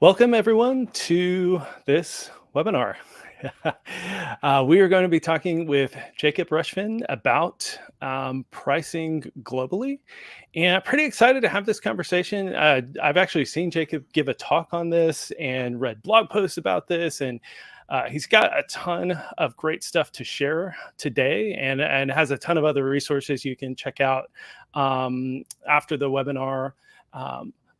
Welcome, everyone, to this webinar. We are going to be talking with Jacob Rushfinn about pricing globally. And I'm pretty excited to have this conversation. I've actually seen Jacob give a talk on this and read blog posts about this. And he's got a ton of great stuff to share today and has a ton of other resources you can check out after the webinar.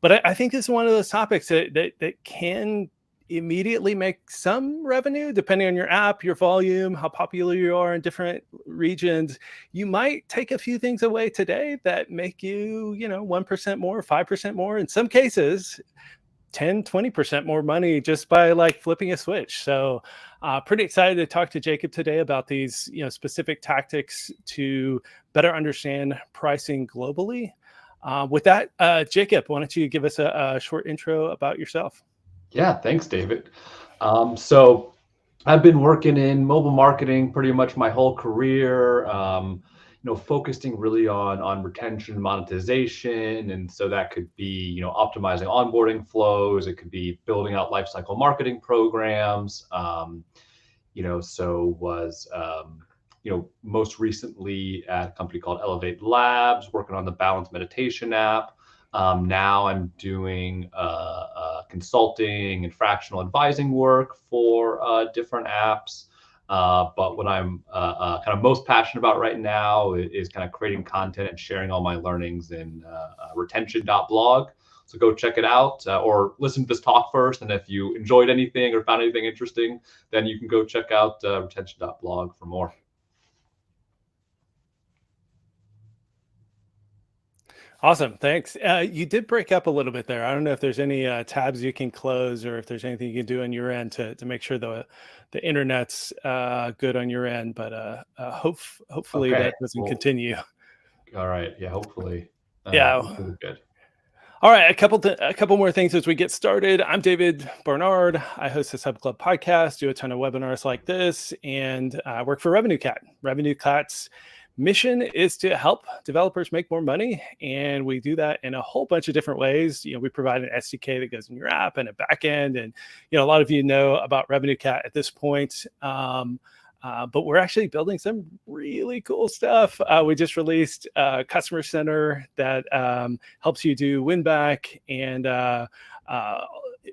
But I think this is one of those topics that can immediately make some revenue depending on your app, your volume, how popular you are in different regions. You might take a few things away today that make you, 1% more, 5% more, in some cases, 10, 20% more money just by like flipping a switch. So pretty excited to talk to Jacob today about these, specific tactics to better understand pricing globally. With that, Jacob, why don't you give us a short intro about yourself? Yeah, thanks, David. So I've been working in mobile marketing pretty much my whole career, focusing really on retention, monetization. And so that could be, optimizing onboarding flows. It could be building out lifecycle marketing programs. Most recently at a company called Elevate Labs, working on the Balanced Meditation app. Now I'm doing consulting and fractional advising work for different apps. But what I'm kind of most passionate about right now is kind of creating content and sharing all my learnings in retention.blog. So go check it out or listen to this talk first. And if you enjoyed anything or found anything interesting, then you can go check out retention.blog for more. Awesome. Thanks. You did break up a little bit there. I don't know if there's any tabs you can close or if there's anything you can do on your end to make sure the internet's good on your end, but hopefully Okay, that doesn't well, continue. all right. Yeah, hopefully. Yeah. Hopefully good. All right, a couple more things as we get started. I'm David Barnard. I host the Sub Club podcast, do a ton of webinars like this, and I work for RevenueCat. RevenueCat's mission is to help developers make more money, and we do that in a whole bunch of different ways. We provide an SDK that goes in your app and a backend, and a lot of you know about RevenueCat at this point. But we're actually building some really cool stuff. We just released Customer Center that helps you do win back. And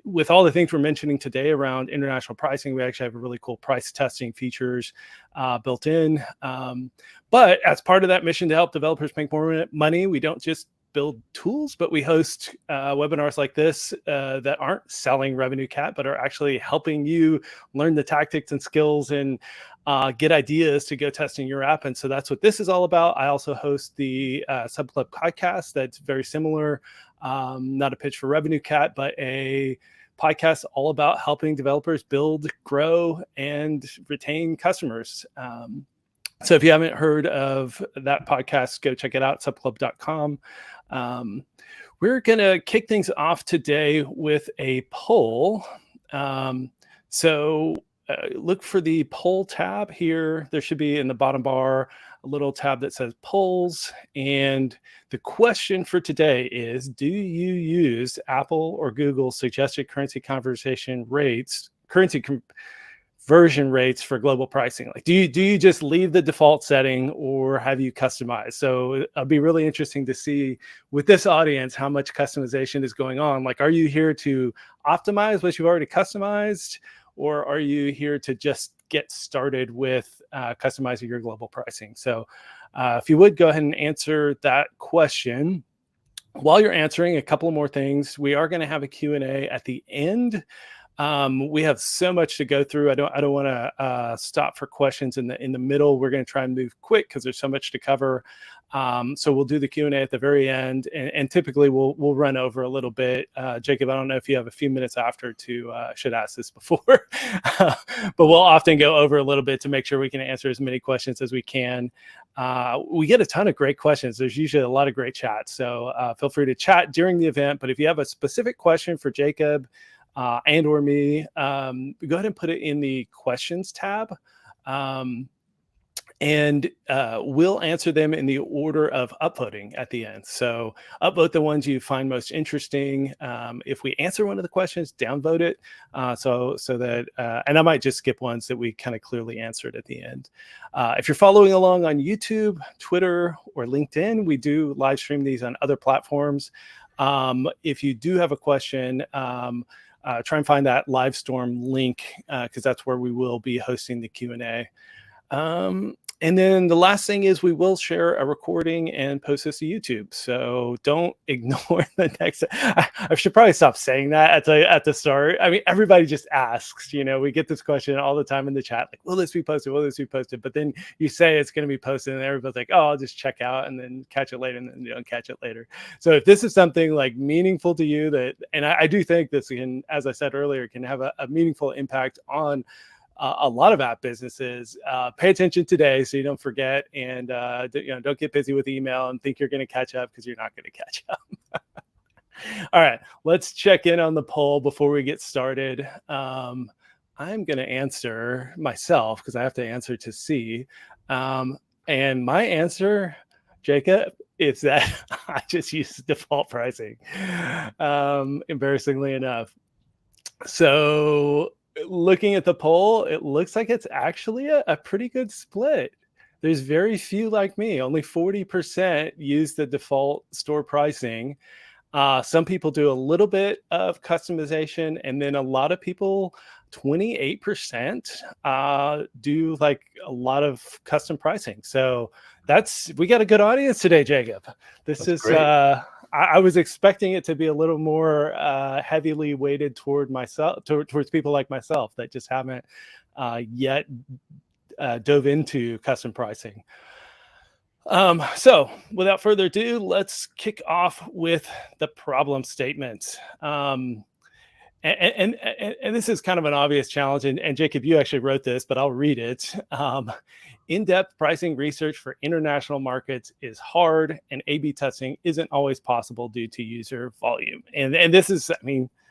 with all the things we're mentioning today around international pricing, we actually have a really cool price testing features built in. But as part of that mission to help developers make more money, we don't just build tools, but we host webinars like this that aren't selling RevenueCat, but are actually helping you learn the tactics and skills and get ideas to go testing your app. And so that's what this is all about. I also host the Sub Club podcast that's very similar, not a pitch for RevenueCat, but a podcast all about helping developers build, grow, and retain customers. So if you haven't heard of that podcast, go check it out, subclub.com. We're going to kick things off today with a poll. So look for the poll tab here. There should be in the bottom bar a little tab that says polls. And the question for today is, do you use Apple or Google suggested currency conversion rates for global pricing? Like, do you just leave the default setting or have you customized? So it'll be really interesting to see with this audience how much customization is going on. Like, are you here to optimize what you've already customized, or are you here to just get started with customizing your global pricing? So if you would go ahead and answer that question. While you're answering, a couple more things. We are going to have a Q&A at the end. We have so much to go through. I don't want to stop for questions in the middle. We're going to try and move quick because there's so much to cover. So we'll do the Q&A at the very end, and typically we'll run over a little bit. Jacob, I don't know if you have a few minutes after to should ask this before, but we'll often go over a little bit to make sure we can answer as many questions as we can. We get a ton of great questions. There's usually a lot of great chats, so feel free to chat during the event. But if you have a specific question for Jacob and or me, go ahead and put it in the questions tab. and we'll answer them in the order of upvoting at the end. So upvote the ones you find most interesting. If we answer one of the questions, downvote it, so that and I might just skip ones that we kind of clearly answered at the end. If you're following along on YouTube, Twitter, or LinkedIn, we do live stream these on other platforms. If you do have a question, try and find that Livestorm link, because that's where we will be hosting the Q&A. And then the last thing is we will share a recording and post this to YouTube. So don't ignore the next. I should probably stop saying that at the start. I mean, everybody just asks, we get this question all the time in the chat, like, will this be posted? Will this be posted? But then you say it's going to be posted and everybody's like, oh, I'll just check out and then catch it later, and then you don't catch it later. So if this is something like meaningful to you, and I do think this can, as I said earlier, can have a meaningful impact on a lot of app businesses, pay attention today so you don't forget, and don't get busy with email and think you're going to catch up, because you're not going to catch up. All right, let's check in on the poll before we get started. I'm going to answer myself because I have to answer to C. And my answer, Jacob, is that I just use default pricing, embarrassingly enough. So looking at the poll, it looks like it's actually a pretty good split. There's very few like me. Only 40% use the default store pricing. Some people do a little bit of customization, and then a lot of people, 28%, do like a lot of custom pricing. So we got a good audience today, Jacob. That's great. I was expecting it to be a little more heavily weighted toward myself, towards people like myself that just haven't yet dove into custom pricing. So without further ado, let's kick off with the problem statement. And this is kind of an obvious challenge. And Jacob, you actually wrote this, but I'll read it. In-depth pricing research for international markets is hard, and A/B testing isn't always possible due to user volume. And this is,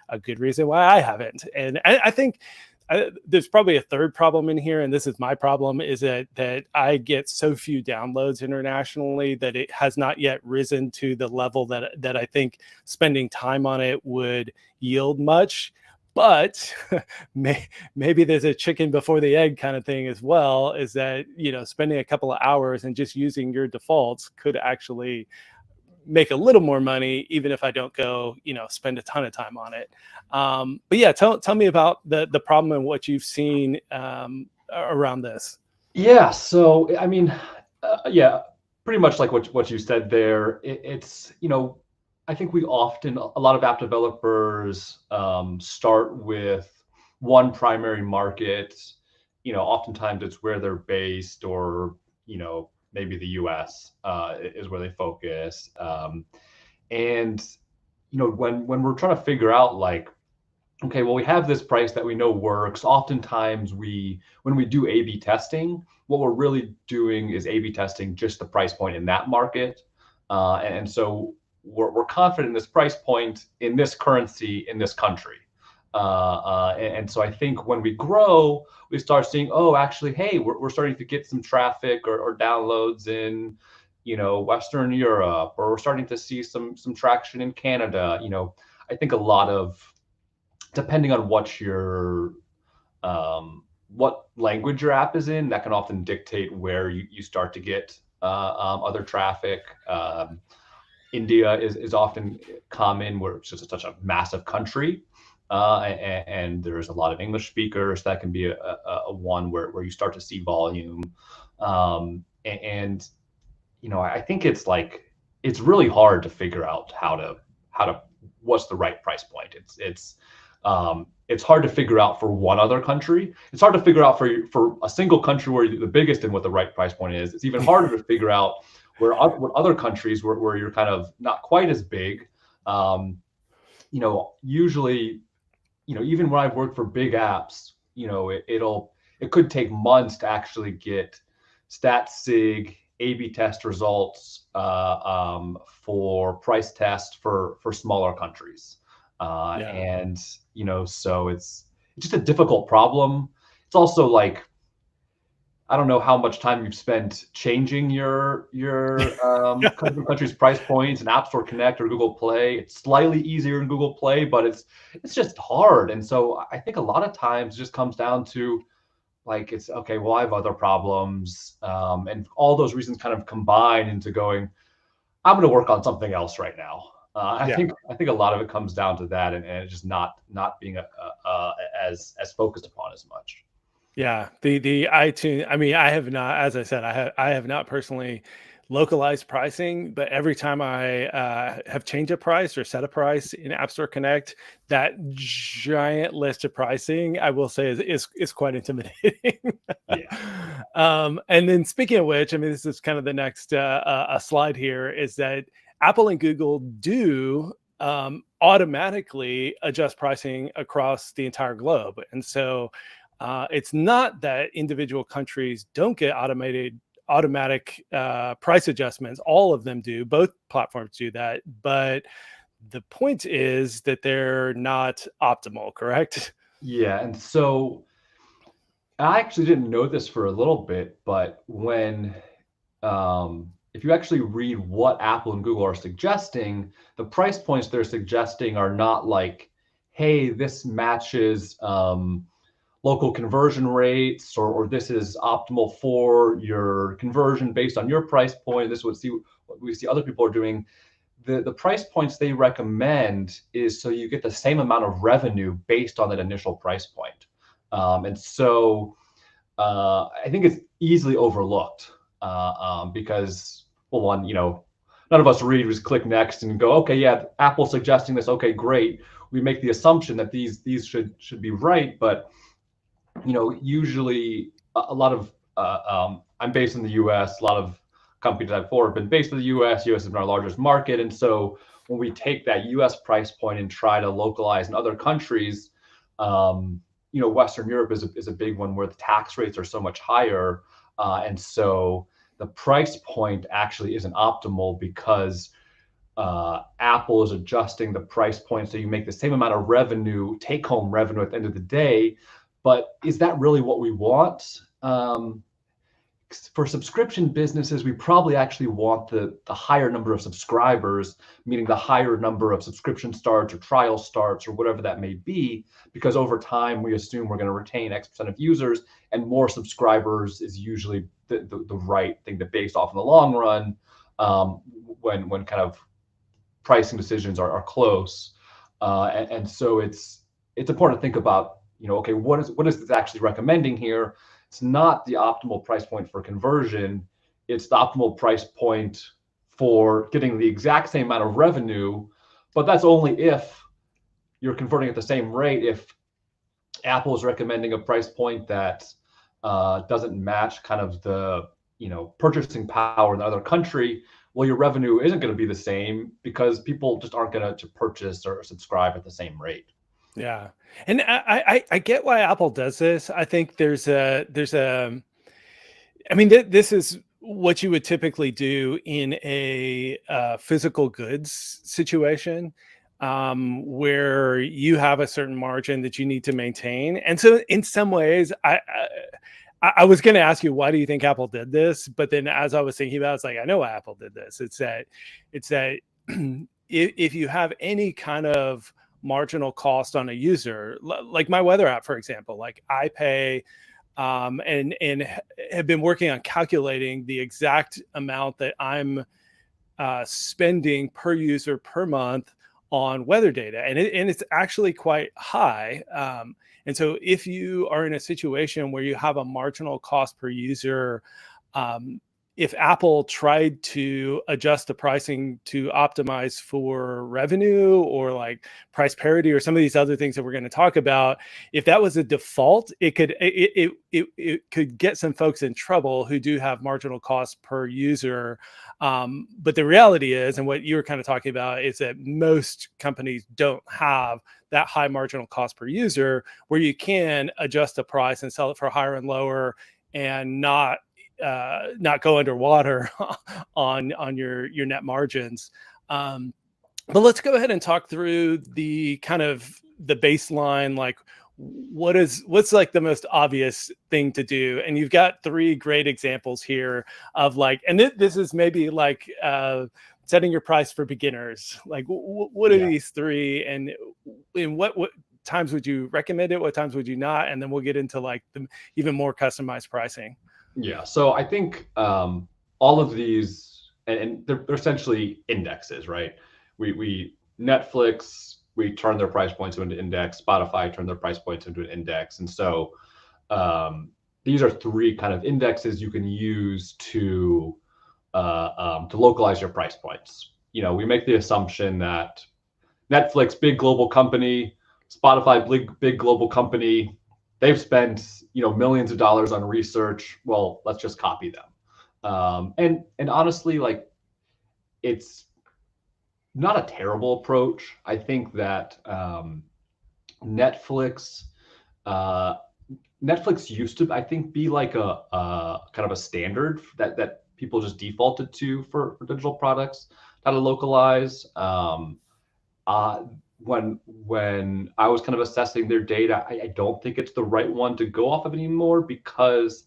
a good reason why I haven't. And I think there's probably a third problem in here, and this is my problem, is that I get so few downloads internationally that it has not yet risen to the level that I think spending time on it would yield much. But maybe there's a chicken before the egg kind of thing as well, is that, spending a couple of hours and just using your defaults could actually make a little more money, even if I don't go, spend a ton of time on it. But yeah, tell me about the problem and what you've seen around this. Yeah. So, pretty much like what you said there. It's, I think a lot of app developers start with one primary market. Oftentimes it's where they're based, or, maybe the US is where they focus. And, when we're trying to figure out, like, okay, well, we have this price that we know works. Oftentimes when we do A/B testing, what we're really doing is A/B testing just the price point in that market. And so we're confident in this price point in this currency in this country. And so I think when we grow, we start seeing, oh, actually, hey, we're starting to get some traffic or downloads in, Western Europe, or we're starting to see some traction in Canada. I think a lot of, depending on what language your app is in, that can often dictate where you start to get other traffic. India is often common, where it's just such a massive country, and there's a lot of English speakers. That can be a one where you start to see volume. I think it's really hard to figure out how to what's the right price point. It's hard to figure out for one other country. It's hard to figure out for a single country where you're the biggest and what the right price point is. It's even harder to figure out what other countries where you're kind of not quite as big. Usually, even when I've worked for big apps, it could take months to actually get stat sig A/B test results for price test for smaller countries. And so it's just a difficult problem. It's also like, I don't know how much time you've spent changing your country's price points in App Store Connect or Google Play. It's slightly easier in Google Play, but it's just hard. And so I think a lot of times it just comes down to like, it's okay, well, I have other problems, and all those reasons kind of combine into going, I'm going to work on something else right now. I think a lot of it comes down to that, and it's just not being as focused upon as much. Yeah, the iTunes. I mean, I have not, as I said, I have not personally localized pricing, but every time I have changed a price or set a price in App Store Connect, that giant list of pricing, I will say, is quite intimidating. And then speaking of which, I mean, this is kind of the next a slide here, is that Apple and Google do automatically adjust pricing across the entire globe, and so. It's not that individual countries don't get automatic price adjustments. All of them do. Both platforms do that. But the point is that they're not optimal, correct? Yeah. And so I actually didn't know this for a little bit, but when if you actually read what Apple and Google are suggesting, the price points they're suggesting are not like, hey, this matches local conversion rates, or this is optimal for your conversion based on your price point. This would see what we see other people are doing. The price points they recommend is so you get the same amount of revenue based on that initial price point. And so I think it's easily overlooked because, well, one, none of us read, we just click next and go, okay, yeah, Apple's suggesting this. Okay, great. We make the assumption that these should be right, but usually a lot of I'm based in the U.S. A lot of companies I've for have been based in the U.S. U.S. has been our largest market, and so when we take that U.S. price point and try to localize in other countries, Western Europe is a big one where the tax rates are so much higher, and so the price point actually isn't optimal because Apple is adjusting the price point so you make the same amount of revenue, take-home revenue at the end of the day. But is that really what we want? For subscription businesses, we probably actually want the higher number of subscribers, meaning the higher number of subscription starts or trial starts or whatever that may be, because over time we assume we're going to retain X% of users, and more subscribers is usually the right thing to base off in the long run when kind of pricing decisions are close. And so it's important to think about, okay, what is this actually recommending here? It's not the optimal price point for conversion. It's the optimal price point for getting the exact same amount of revenue, but that's only if you're converting at the same rate. If Apple is recommending a price point that doesn't match kind of the purchasing power in the other country, well, your revenue isn't going to be the same because people just aren't going to purchase or subscribe at the same rate. Yeah. And I get why Apple does this. I think this is what you would typically do in a physical goods situation, where you have a certain margin that you need to maintain. And so in some ways, I was going to ask you, why do you think Apple did this? But then as I was thinking about it, it's like, I know why Apple did this. It's that if you have any kind of marginal cost on a user, like my weather app, for example, like I pay and have been working on calculating the exact amount that I'm spending per user per month on weather data, and it's actually quite high. And so if you are in a situation where you have a marginal cost per user, if Apple tried to adjust the pricing to optimize for revenue or like price parity or some of these other things that we're going to talk about, if that was a default, it could get some folks in trouble who do have marginal costs per user. But the reality is, and what you were kind of talking about, is that most companies don't have that high marginal cost per user where you can adjust the price and sell it for higher and lower and not go underwater on your net margins. But let's go ahead and talk through the kind of the baseline, like what's like the most obvious thing to do? And you've got three great examples here of like, and this is maybe like setting your price for beginners. Like, what are these three, and in what times would you recommend it? What times would you not? And then we'll get into like the even more customized pricing. Yeah. So I think all of these, and they're essentially indexes, right? We Netflix, we turn their price points into an index. Spotify turn their price points into an index, and so these are three kind of indexes you can use to localize your price points. You know, we make the assumption that Netflix, big global company, Spotify, big global company, they've spent, you know, millions of dollars on research. Well, let's just copy them. And honestly, like, it's not a terrible approach. I think that Netflix Netflix used to, I think, be like a kind of a standard that people just defaulted to for digital products, how to localize. Uh, when I was kind of assessing their data, I don't think it's the right one to go off of anymore, because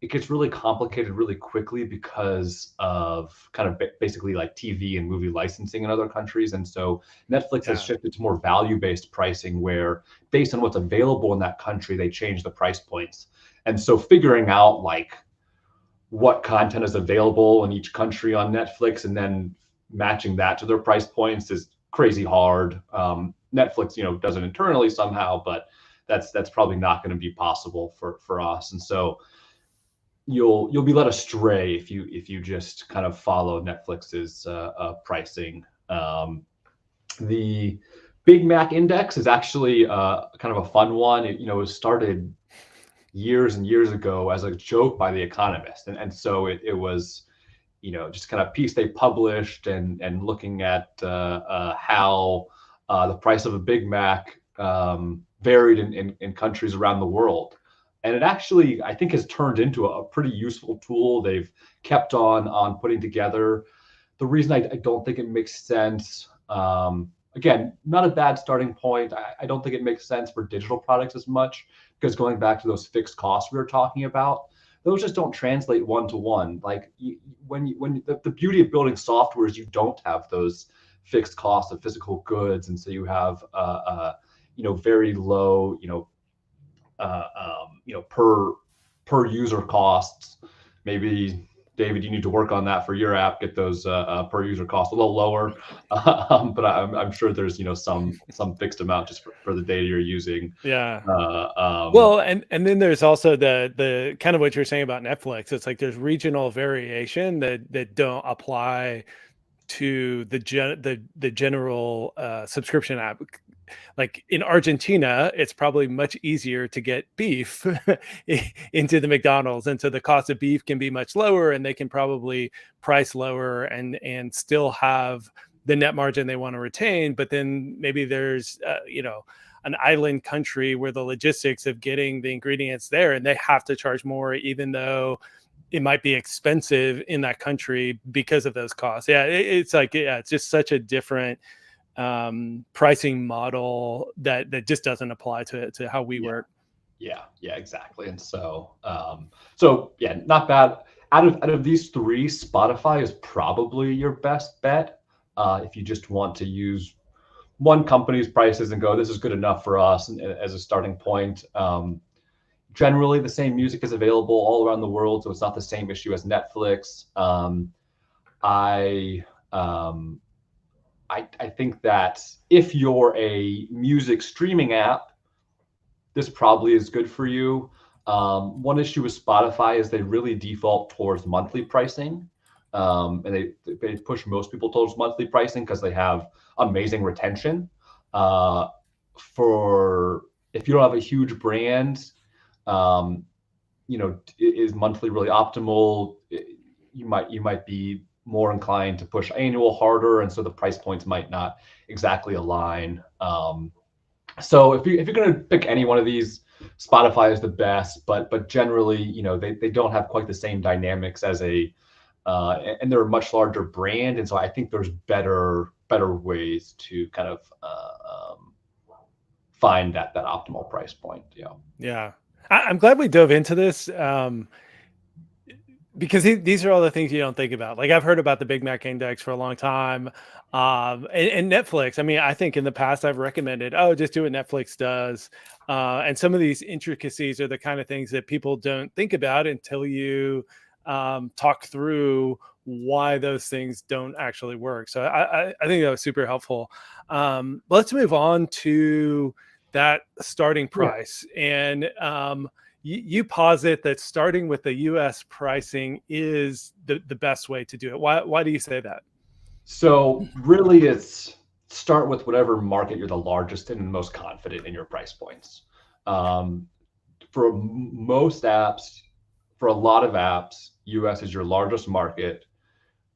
it gets really complicated really quickly because of kind of basically like TV and movie licensing in other countries. And so Netflix has shifted to more value-based pricing, where based on what's available in that country, they change the price points. And so figuring out like what content is available in each country on Netflix and then matching that to their price points is crazy hard. Netflix, you know, does it internally somehow, but that's probably not going to be possible for us. And so you'll be led astray if you just kind of follow Netflix's pricing. The Big Mac Index is actually kind of a fun one. It, you know, was started years and years ago as a joke by The Economist, and so it was, you know, just kind of piece they published and looking at how the price of a Big Mac varied in countries around the world. And it actually, I think, has turned into a pretty useful tool they've kept on putting together. The reason I don't think it makes sense, again, not a bad starting point. I don't think it makes sense for digital products as much, because going back to those fixed costs we were talking about, those just don't translate one-to-one. Like the beauty of building software is you don't have those fixed costs of physical goods. And so you have, you know, very low, per user costs. Maybe David, you need to work on that for your app, get those per user costs a little lower. But I'm sure there's, you know, some fixed amount just for the data you're using. Yeah. Well, and then there's also the kind of what you're saying about Netflix. It's like there's regional variation that don't apply to the general subscription app. Like in Argentina, it's probably much easier to get beef into the McDonald's, and so the cost of beef can be much lower, and they can probably price lower and still have the net margin they want to retain. But then maybe there's you know, an island country where the logistics of getting the ingredients there, and they have to charge more, even though it might be expensive in that country because of those costs. Yeah, it's like, yeah, it's just such a different pricing model that just doesn't apply to how we work. Yeah, exactly. And so yeah, not bad. Out of these three, Spotify is probably your best bet if you just want to use one company's prices and go, this is good enough for us as a starting point. Generally, the same music is available all around the world, so it's not the same issue as Netflix. I think that if you're a music streaming app, this probably is good for you. One issue with Spotify is they really default towards monthly pricing. And they push most people towards monthly pricing because they have amazing retention. For if you don't have a huge brand, you know, is monthly really optimal? You might be more inclined to push annual harder, and so the price points might not exactly align. So if you're going to pick any one of these, Spotify is the best, but generally, you know, they don't have quite the same dynamics as and they're a much larger brand, and so I think there's better ways to kind of find that optimal price point. Yeah. I'm glad we dove into this. Because these are all the things you don't think about. Like I've heard about the Big Mac Index for a long time, and Netflix. I mean, I think in the past I've recommended, oh, just do what Netflix does. And some of these intricacies are the kind of things that people don't think about until you talk through why those things don't actually work. So I think that was super helpful. Let's move on to that starting price. And you posit that starting with the US pricing is the best way to do it. Why do you say that? So really it's start with whatever market you're the largest in and most confident in your price points. For most apps, for a lot of apps, US is your largest market.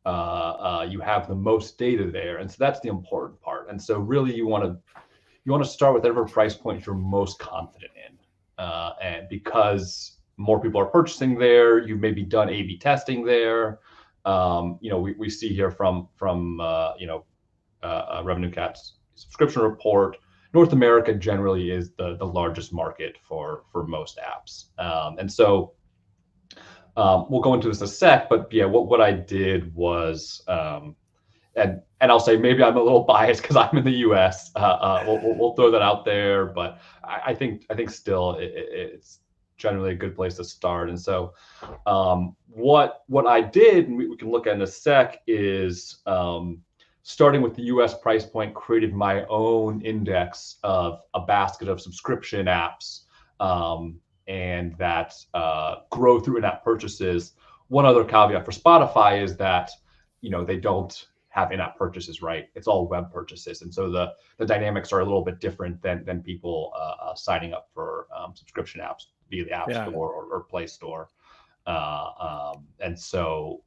You have the most data there. And so that's the important part. And so really you want to start with whatever price point you're most confident in. And because more people are purchasing there, you've maybe done A/B testing there. We see here from Revenue Cat's subscription report, North America generally is the largest market for most apps. And so we'll go into this in a sec, but yeah, what I did was, and I'll say maybe I'm a little biased because I'm in the U.S. We'll throw that out there, but I think still it's generally a good place to start. And so what I did, and we can look at in a sec, is starting with the U.S. price point, created my own index of a basket of subscription apps and that grow through in-app purchases. One other caveat for Spotify is that they don't have in-app purchases, right? It's all web purchases, and so the dynamics are a little bit different than people signing up for subscription apps via the App Store or Play Store. And so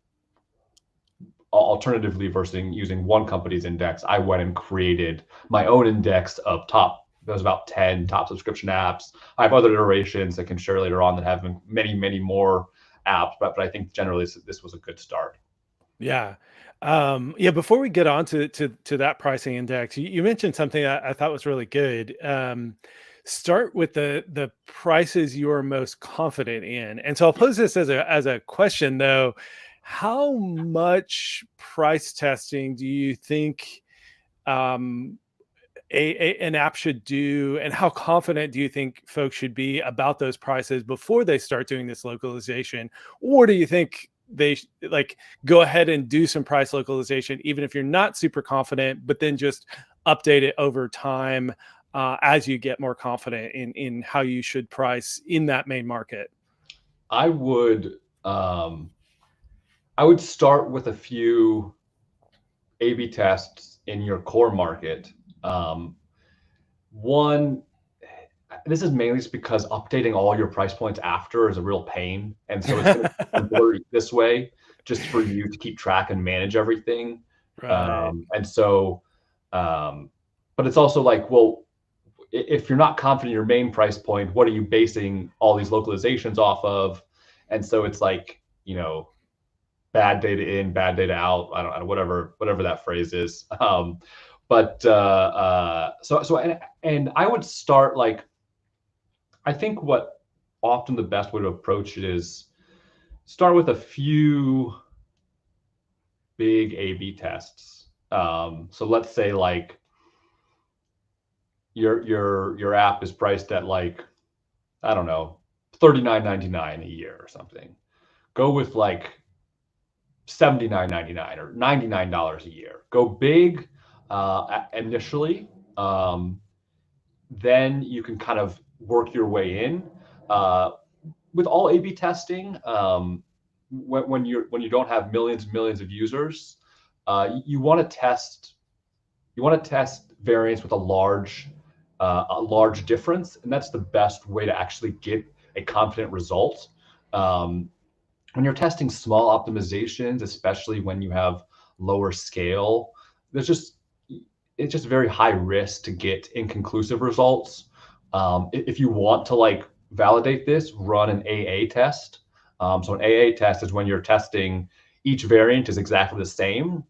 alternatively, versus using one company's index, I went and created my own index of there's about 10 top subscription apps. I have other iterations that can share later on that have many more apps, but I think generally this was a good start. Yeah. Before we get on to that pricing index, you mentioned something I thought was really good. Start with the prices you are most confident in. And so I'll pose this as a question though. How much price testing do you think an app should do, and how confident do you think folks should be about those prices before they start doing this localization? Or do you think they go ahead and do some price localization, even if you're not super confident, but then just update it over time as you get more confident in how you should price in that main market? I would start with a few A/B tests in your core market. One, this is mainly just because updating all your price points after is a real pain. And so it's blurry this way, just for you to keep track and manage everything. Right. And so, but it's also like, well, if you're not confident in your main price point, what are you basing all these localizations off of? And so it's like, bad data in, bad data out. I don't know, whatever that phrase is. But I would start I think what often the best way to approach it is start with a few big A/B tests. So let's say your app is priced at I don't know, $39.99 a year or something. Go with $79.99 or $99 a year. Go big initially. Then you can kind of work your way in. With all A/B testing, when you don't have millions and millions of users, you want to test variance with a large difference, and that's the best way to actually get a confident result. When you're testing small optimizations, especially when you have lower scale, it's just very high risk to get inconclusive results. If you want to validate this, run an AA test. So an AA test is when you're testing each variant is exactly the same,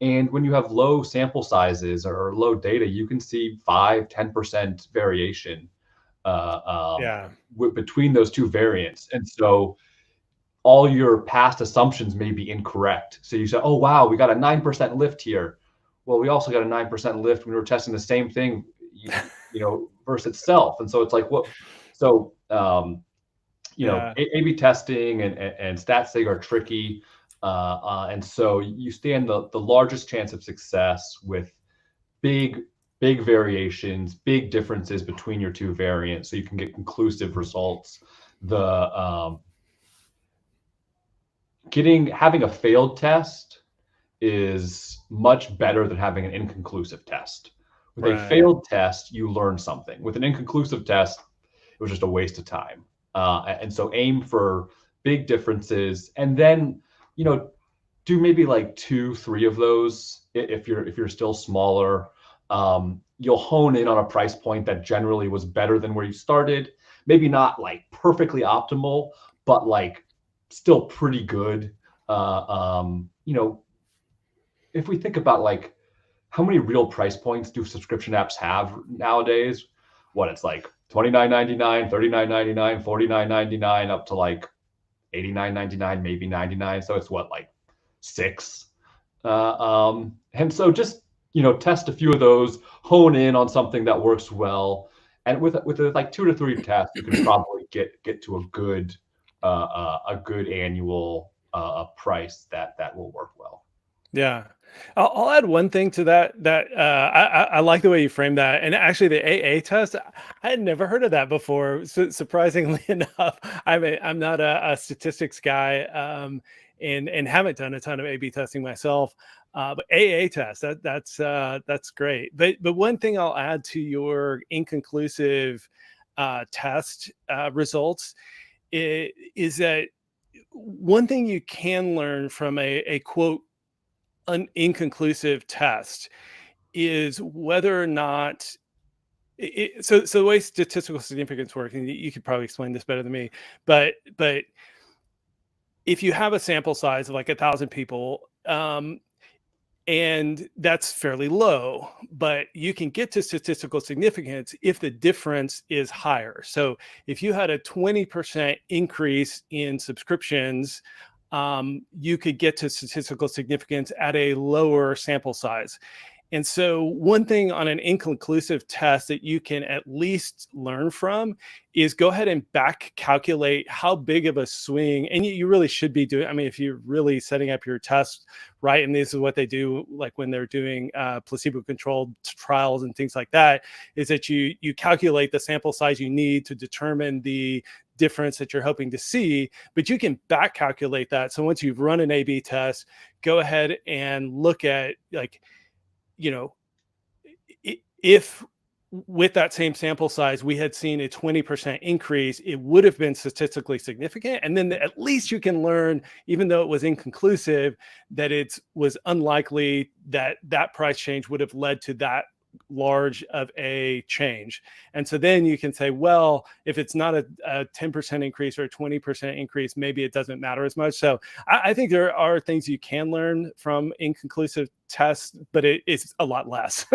And when you have low sample sizes or low data, you can see 5-10% variation Yeah. between those two variants. And so all your past assumptions may be incorrect. So you say, oh, wow, we got a 9% lift here. Well, we also got a 9% lift when we were testing the same thing, versus itself. And so it's like, what? So, Yeah. A/B testing and stat sig are tricky. And so you stand the largest chance of success with big variations, big differences between your two variants, so you can get conclusive results. Having a failed test is much better than having an inconclusive test. With a Right. failed test, you learn something. With an inconclusive test, it was just a waste of time. And so aim for big differences, and then do maybe like 2-3 of those if you're still smaller. You'll hone in on a price point that generally was better than where you started. Maybe not like perfectly optimal, but like still pretty good. If we think about like how many real price points do subscription apps have nowadays? What, it's like $29.99, $39.99, $49.99, up to like $89.99, maybe $99. So it's what, like 6. And so just test a few of those, hone in on something that works well, and with like 2 to 3 tests, you can probably get to a good annual price that will work well. Yeah. I'll add one thing to that. I like the way you framed that. And actually, the AA test, I had never heard of that before. Surprisingly enough, I'm not a statistics guy, and haven't done a ton of A/B testing myself. But AA test, that's great. But one thing I'll add to your inconclusive test results is that one thing you can learn from a quote an inconclusive test is whether or not so the way statistical significance works, and you could probably explain this better than me, but if you have a sample size of like 1,000 people, and that's fairly low, but you can get to statistical significance if the difference is higher. So if you had a 20% increase in subscriptions, you could get to statistical significance at a lower sample size. And so one thing on an inconclusive test that you can at least learn from is go ahead and back calculate how big of a swing, and you really should be doing, I mean, if you're really setting up your test right, and this is what they do, like when they're doing placebo-controlled trials and things like that, is that you calculate the sample size you need to determine the difference that you're hoping to see, but you can back calculate that. So once you've run an A/B test, go ahead and look at, like, if with that same sample size we had seen a 20% increase, it would have been statistically significant. And then at least you can learn, even though it was inconclusive, that it was unlikely that that price change would have led to that large of a change. And so then you can say, well, if it's not a 10% increase or a 20% increase, maybe it doesn't matter as much. So I think there are things you can learn from inconclusive tests, but it's a lot less.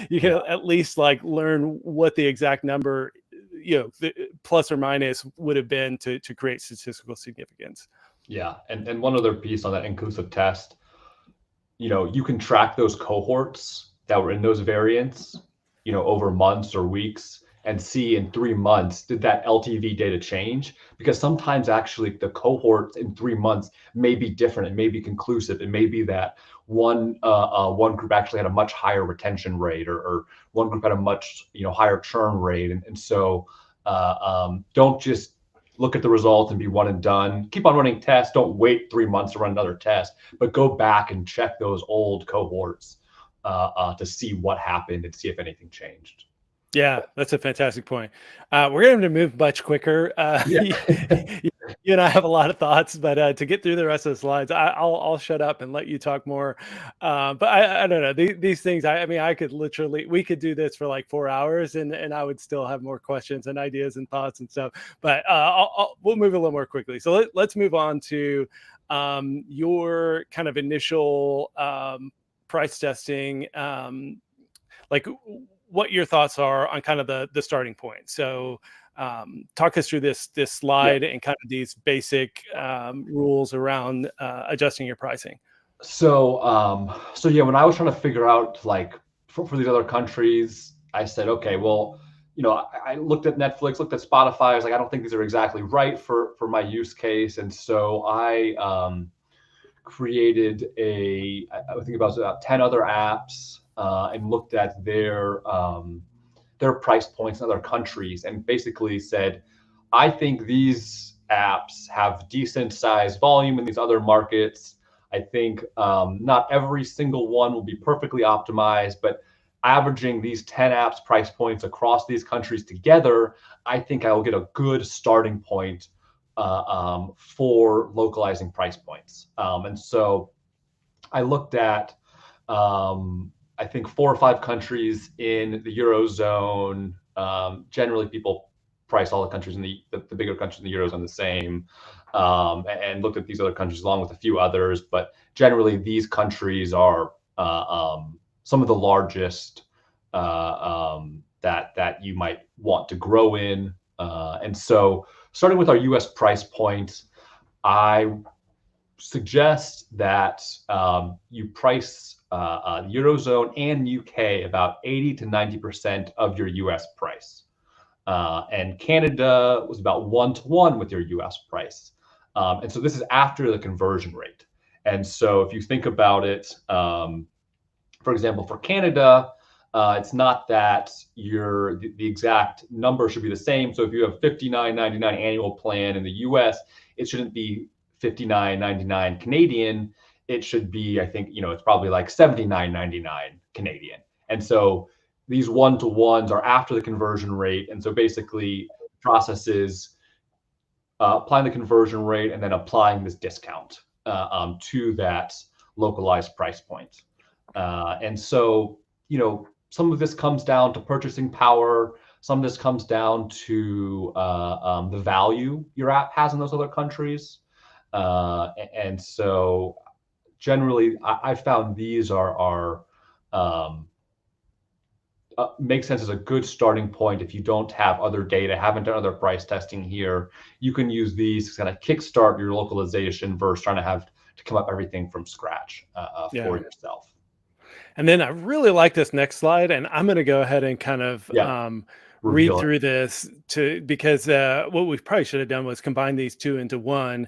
You can at least like learn what the exact number, the plus or minus would have been to create statistical significance. Yeah. And one other piece on that inclusive test, you can track those cohorts that were in those variants, over months or weeks, and see in 3 months, did that LTV data change? Because sometimes actually the cohorts in 3 months may be different. It may be conclusive. It may be that one group actually had a much higher retention rate, or one group had a much higher churn rate. And so don't just look at the results and be one and done. Keep on running tests. Don't wait 3 months to run another test, but go back and check those old cohorts to see what happened and see if anything changed. Yeah, that's a fantastic point. We're going to move much quicker. You and I have a lot of thoughts, but to get through the rest of the slides, I'll shut up and let you talk more. But I don't know, these things. I mean, we could do this for like 4 hours, and I would still have more questions and ideas and thoughts and stuff. But we'll move a little more quickly. So let's move on to your kind of initial price testing, like what your thoughts are on kind of the starting point. So talk us through this slide and kind of these basic rules around adjusting your pricing. So yeah, when I was trying to figure out like for these other countries, I said, okay, well, I looked at Netflix, looked at Spotify. I was like, I don't think these are exactly right for my use case, and so I created I think about 10 other apps and looked at their price points in other countries, and basically said, I think these apps have decent size volume in these other markets. I think not every single one will be perfectly optimized, but averaging these 10 apps price points across these countries together, I think I will get a good starting point for localizing price points. And so I looked at, I think, 4 or 5 countries in the Eurozone. Generally, people price all the countries in the bigger countries in the Eurozone the same, and looked at these other countries along with a few others. But generally, these countries are some of the largest that you might want to grow in. And so, starting with our U.S. price point, I suggest that you price Eurozone and UK about 80 to 90% of your US price. And Canada was about 1-to-1 with your US price. And so this is after the conversion rate. And so if you think about it, for example, for Canada, it's not that the exact number should be the same. So if you have $59.99 annual plan in the US, it shouldn't be $59.99 Canadian. It should be, I think, it's probably like $79.99 Canadian. And so these 1-to-1s are after the conversion rate. And so basically processes applying the conversion rate and then applying this discount to that localized price point. And so, some of this comes down to purchasing power. Some of this comes down to the value your app has in those other countries. And so generally, I found these are make sense as a good starting point. If you don't have other data, haven't done other price testing here, you can use these to kind of kickstart your localization versus trying to have to come up everything from scratch for yourself. And then I really like this next slide, and I'm going to go ahead and kind of read through this because what we probably should have done was combine these two into one.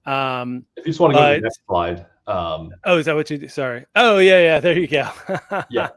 If you just want to go to the next slide. Oh, is that what you do? Sorry. Oh, yeah. There you go. Yeah.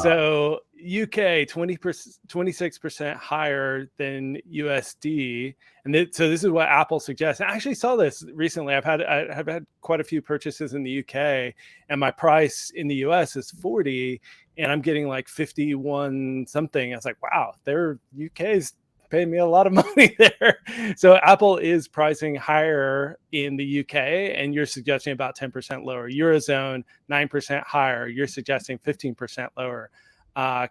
So UK 26% higher than USD, and so this is what Apple suggests. I actually saw this recently. I've had quite a few purchases in the UK, and my price in the US is 40, and I'm getting like 51 something. I was like, wow, their UK's paying me a lot of money there. So Apple is pricing higher in the UK, and you're suggesting about 10% lower. Eurozone 9% higher. You're suggesting 15% lower.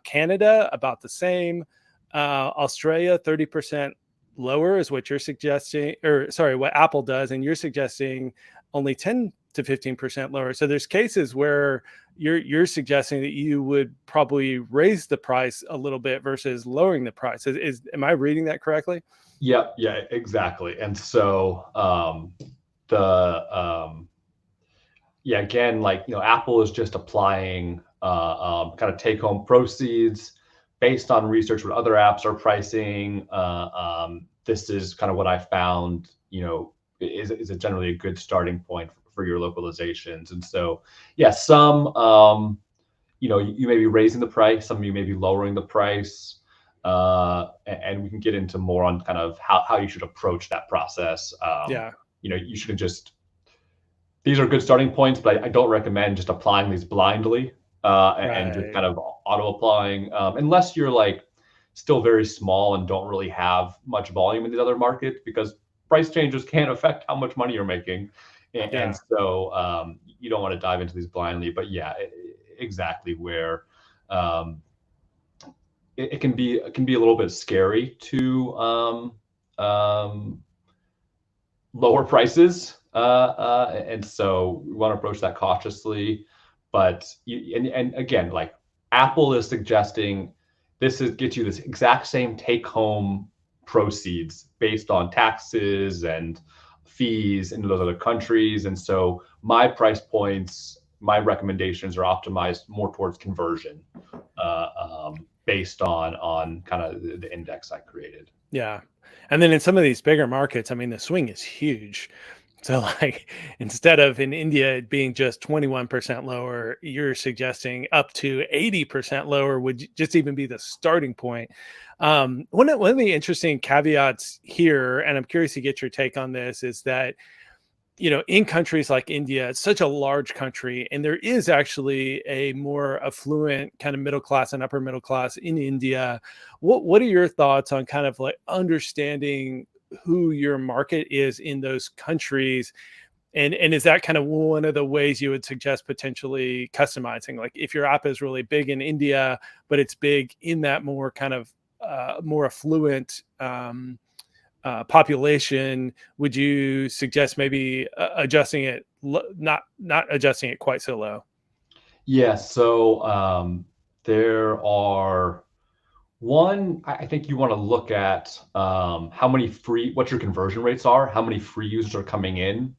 Canada about the same. Australia 30% lower is what you're suggesting, or sorry, what Apple does, and you're suggesting only 10 to 15% lower. So there's cases where you're suggesting that you would probably raise the price a little bit versus lowering the price. Am I reading that correctly? Yeah, exactly. And so again, like, Apple is just applying kind of take home proceeds based on research what other apps are pricing. This is kind of what I found, is generally a good starting point for your localizations. And so, some, you may be raising the price, some of you may be lowering the price. And we can get into more on kind of how you should approach that process. You shouldn't just, these are good starting points, but I don't recommend just applying these blindly and just kind of auto applying unless you're like still very small and don't really have much volume in these other markets, because price changes can affect how much money you're making. And so you don't want to dive into these blindly, but exactly where it can be a little bit scary to lower prices. And so we want to approach that cautiously. But and again, like Apple is suggesting gets you this exact same take home proceeds based on taxes and fees in those other countries. And so my price points, my recommendations are optimized more towards conversion, based on kind of the index I created. Yeah. And then in some of these bigger markets, I mean, the swing is huge. So, like, instead of in India it being just 21% lower, you're suggesting up to 80% lower would just even be the starting point. One of the interesting caveats here, and I'm curious to get your take on this, is that in countries like India, it's such a large country, and there is actually a more affluent kind of middle class and upper middle class in India. What are your thoughts on kind of like understanding who your market is in those countries? And is that kind of one of the ways you would suggest potentially customizing? Like if your app is really big in India, but it's big in that more kind of more affluent population, would you suggest maybe adjusting it, not adjusting it quite so low? Yeah, so there are I think you want to look at what your conversion rates are, how many free users are coming in.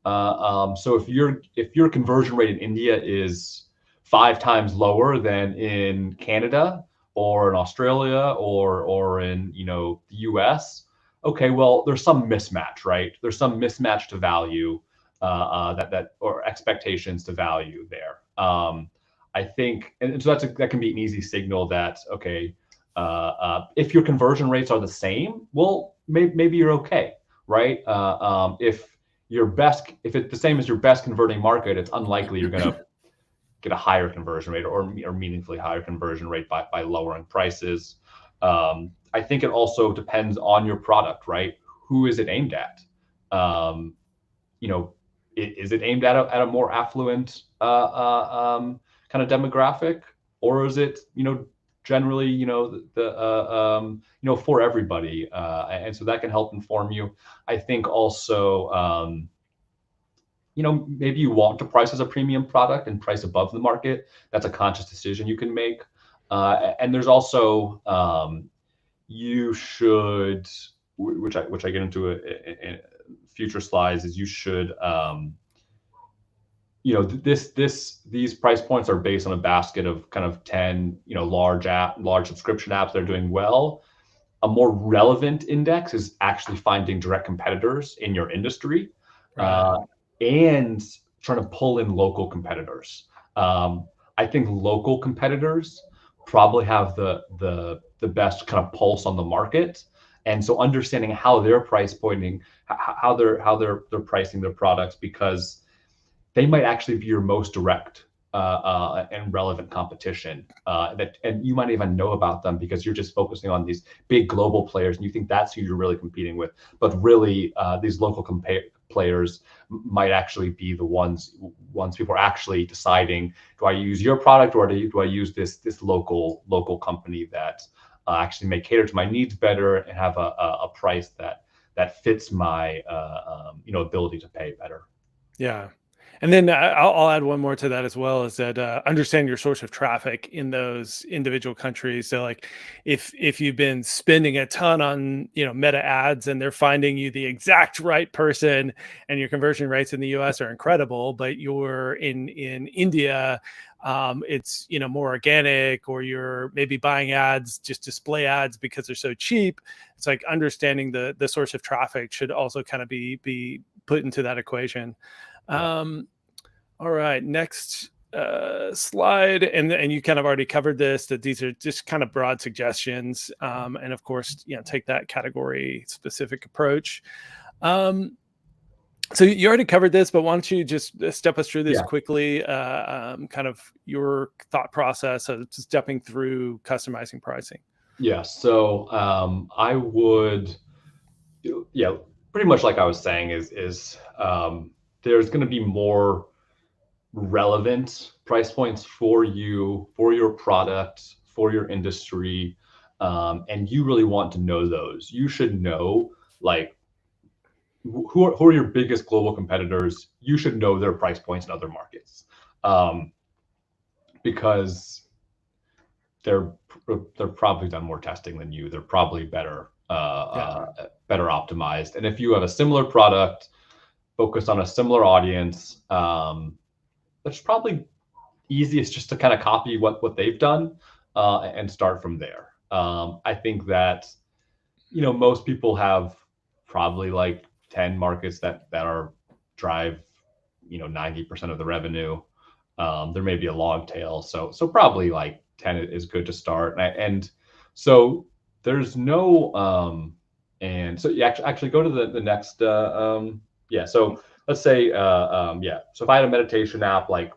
So if your conversion rate in India is 5 times lower than in Canada or in Australia or in the US, okay, well there's some mismatch, right? There's some mismatch to value, that or expectations to value there. I think, and so that can be an easy signal that okay, if your conversion rates are the same, well maybe you're okay, right? If it's the same as your best converting market, it's unlikely you're going to get a higher conversion rate or meaningfully higher conversion rate by lowering prices. I think it also depends on your product, right? Who is it aimed at? Is it aimed at a more affluent kind of demographic, or is it generally for everybody? And so that can help inform you. I think also maybe you want to price as a premium product and price above the market. That's a conscious decision you can make. And there's also you should, which I get into in future slides, is you should these price points are based on a basket of kind of 10 large subscription apps that are doing well. A more relevant index is actually finding direct competitors in your industry. Right. And trying to pull in local competitors. I think local competitors probably have the best kind of pulse on the market, and so understanding how they're price pointing, how they're pricing their products, because they might actually be your most direct and relevant competition, and you might even know about them because you're just focusing on these big global players and you think that's who you're really competing with. But really, these local players might actually be the ones people are actually deciding: do I use your product, or do I use this local company that actually may cater to my needs better and have a price that fits my ability to pay better. Yeah. And then I'll add one more to that as well, is that understand your source of traffic in those individual countries. So like if you've been spending a ton on, meta ads and they're finding you the exact right person, and your conversion rates in the US are incredible, but you're in India, it's, more organic, or you're maybe buying ads, just display ads because they're so cheap. It's like understanding the source of traffic should also kind of be put into that equation. All right, next slide, and you kind of already covered this, that these are just kind of broad suggestions, and of course, take that category specific approach. So you already covered this, but why don't you just step us through this quickly, kind of your thought process of stepping through customizing pricing. Yeah, so I would, pretty much like I was saying, is there's going to be more relevant price points for you, for your product, for your industry, and you really want to know those. You should know, like, who are your biggest global competitors? You should know their price points in other markets, because they're probably done more testing than you. They're probably better optimized. And if you have a similar product focused on a similar audience, that's probably easiest just to kind of copy what they've done and start from there. I think that, most people have probably like 10 markets that drive 90% of the revenue. There may be a long tail, so probably like 10 is good to start. And so there's no and so you actually go to the next so let's say so if I had a meditation app, like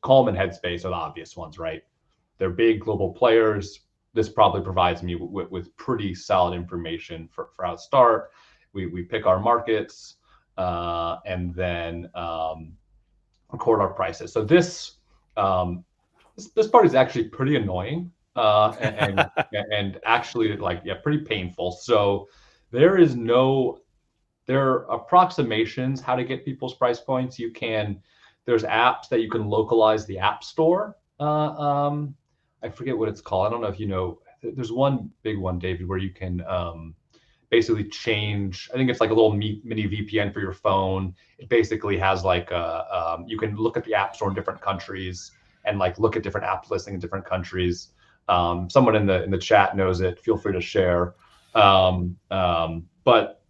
Calm and Headspace are the obvious ones, right? They're big global players. This probably provides me with pretty solid information for how to start. We pick our markets and then record our prices. So this part is actually pretty annoying and actually pretty painful. So there are approximations how to get people's price points. There's apps that you can localize the app store. I forget what it's called. I don't know if you know. There's one big one, David, where you can basically change. I think it's like a little mini VPN for your phone. It basically has you can look at the app store in different countries and look at different app listings in different countries. Someone in the chat knows it. Feel free to share. But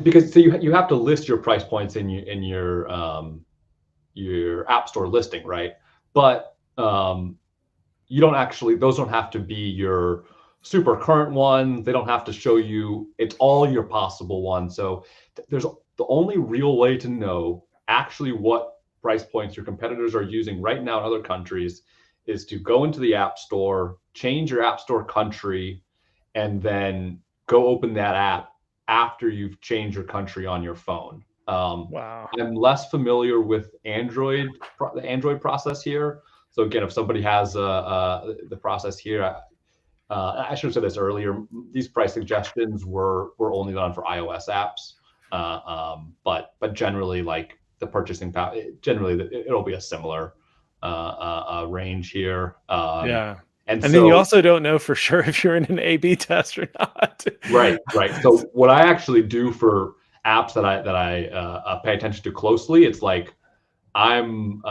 because you have to list your price points in your app store listing, right? But you don't actually, those don't have to be your super current one. They don't have to show you, it's all your possible ones. So there's the only real way to know actually what price points your competitors are using right now in other countries is to go into the app store, change your app store country, and then go open that app after you've changed your country on your phone. Wow. I'm less familiar with the Android process here. So again, if somebody has the process here, I should have said this earlier. These price suggestions were only done for iOS apps, but generally, like the purchasing power, generally it'll be a similar range here. And then you also don't know for sure if you're in an A/B test or not. Right. So what I actually do for apps that I pay attention to closely, it's like I'm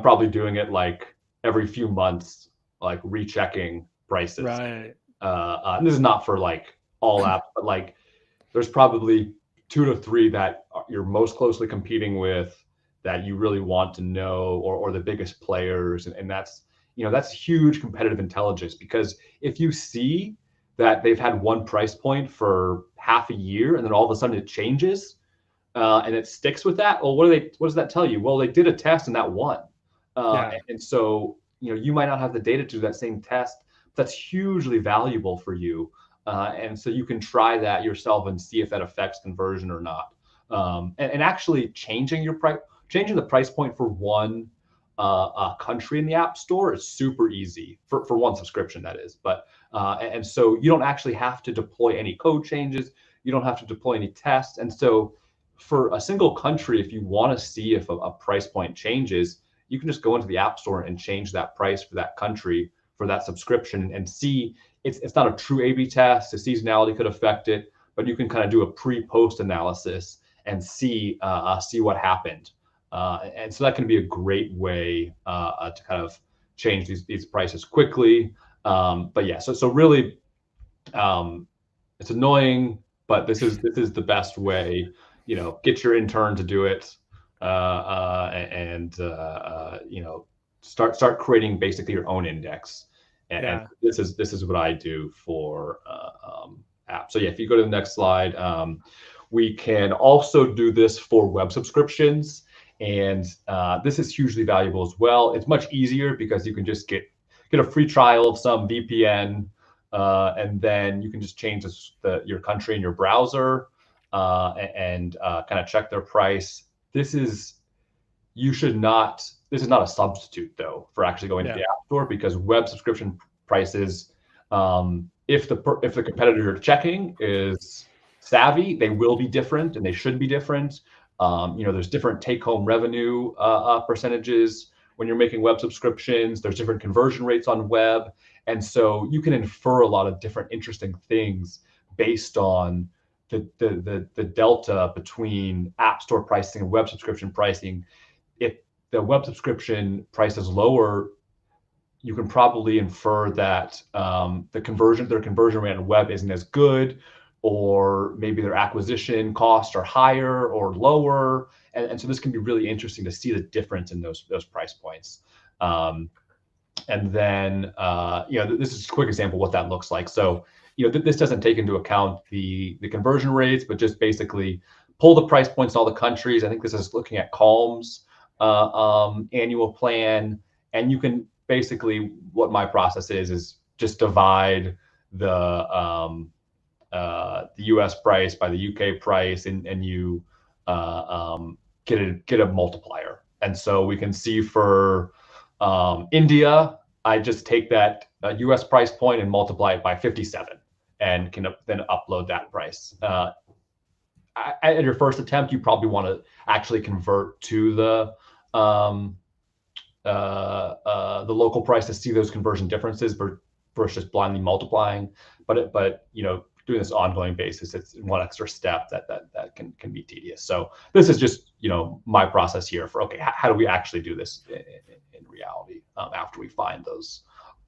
probably doing it like every few months, like rechecking prices. Right. And this is not for like all apps, but like there's probably 2 to 3 that you're most closely competing with that you really want to know, or the biggest players, and that's huge competitive intelligence, because if you see that they've had one price point for half a year and then all of a sudden it changes and it sticks with that, well, what does that tell you? Well, they did a test and that won. And so you might not have the data to do that same test. That's hugely valuable for you, and so you can try that yourself and see if that affects conversion or not. And actually changing the price point for one country in the app store is super easy for one subscription, that is. But and so you don't actually have to deploy any code changes. You don't have to deploy any tests. And so for a single country, if you want to see if a price point changes, you can just go into the app store and change that price for that country, for that subscription, and see. It's not a true A/B test. The seasonality could affect it, but you can kind of do a pre-post analysis and see what happened. And so that can be a great way to kind of change these prices quickly. But yeah, so really, it's annoying, but this is the best way. Get your intern to do it, and start creating basically your own index. And this is what I do for apps. So yeah, if you go to the next slide, we can also do this for web subscriptions. And this is hugely valuable as well. It's much easier because you can just get a free trial of some VPN, and then you can just change your country in your browser and kind of check their price. This is not a substitute, though, for actually going to the app store, because web subscription prices, if the competitor you're checking is savvy, they will be different, and they should be different. There's different take-home revenue percentages when you're making web subscriptions. There's different conversion rates on web, and so you can infer a lot of different interesting things based on the delta between app store pricing and web subscription pricing. If the web subscription price is lower, you can probably infer that their conversion rate on web isn't as good, or maybe their acquisition costs are higher or lower. And so this can be really interesting to see the difference in those price points. And then, this is a quick example of what that looks like. So, this doesn't take into account the conversion rates, but just basically pull the price points in all the countries. I think this is looking at Calm's annual plan. And you can basically, what my process is just divide the US price by the UK price, and you get a multiplier. And so we can see for India, I just take that US price point and multiply it by 57, and can then upload that price. At your first attempt, you probably want to actually convert to the local price to see those conversion differences versus just blindly multiplying. But doing this ongoing basis, it's one extra step that can be tedious. So this is just my process here for, okay, how do we actually do this in reality after we find those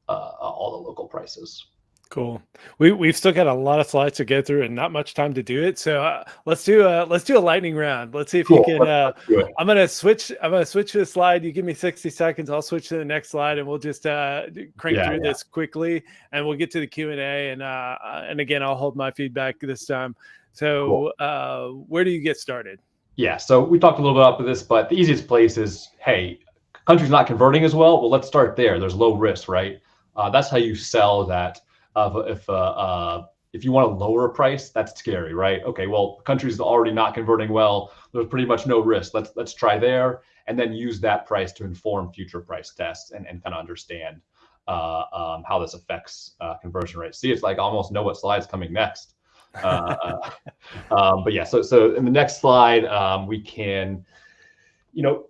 all the local prices. Cool. We've still got a lot of slides to go through and not much time to do it. So let's do a lightning round. Let's see if you can. Let's do it. I'm gonna switch to a slide. You give me 60 seconds. I'll switch to the next slide, and we'll just crank through this quickly, and we'll get to the Q&A. And again, I'll hold my feedback this time. So where do you get started? Yeah. So we talked a little bit about this, but the easiest place is, hey, country's not converting as well. Well, let's start there. There's low risk, right? That's how you sell that. If you want to lower a price, that's scary, right? Okay, well, the country's already not converting well. There's pretty much no risk. Let's try there, and then use that price to inform future price tests and kind of understand how this affects conversion rates. See, it's like I almost know what slide's coming next. But yeah, so in the next slide, we can,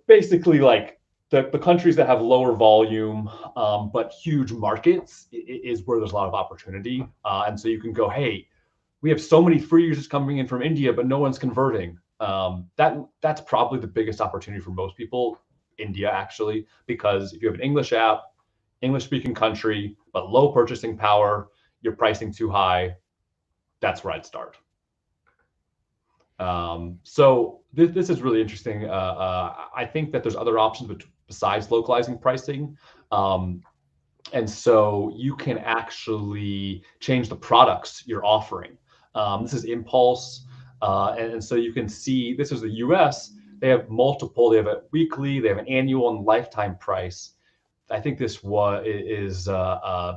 basically like. The countries that have lower volume but huge markets is where there's a lot of opportunity. And so you can go, hey, we have so many free users coming in from India, but no one's converting. That's probably the biggest opportunity for most people, India actually, because if you have an English app, English-speaking country, but low purchasing power, you're pricing too high, that's where I'd start. So this is really interesting. I think that there's other options besides localizing pricing. And so you can actually change the products you're offering. This is Impulse. And so you can see, this is the US. They have multiple, they have a weekly, they have an annual and lifetime price. I think this is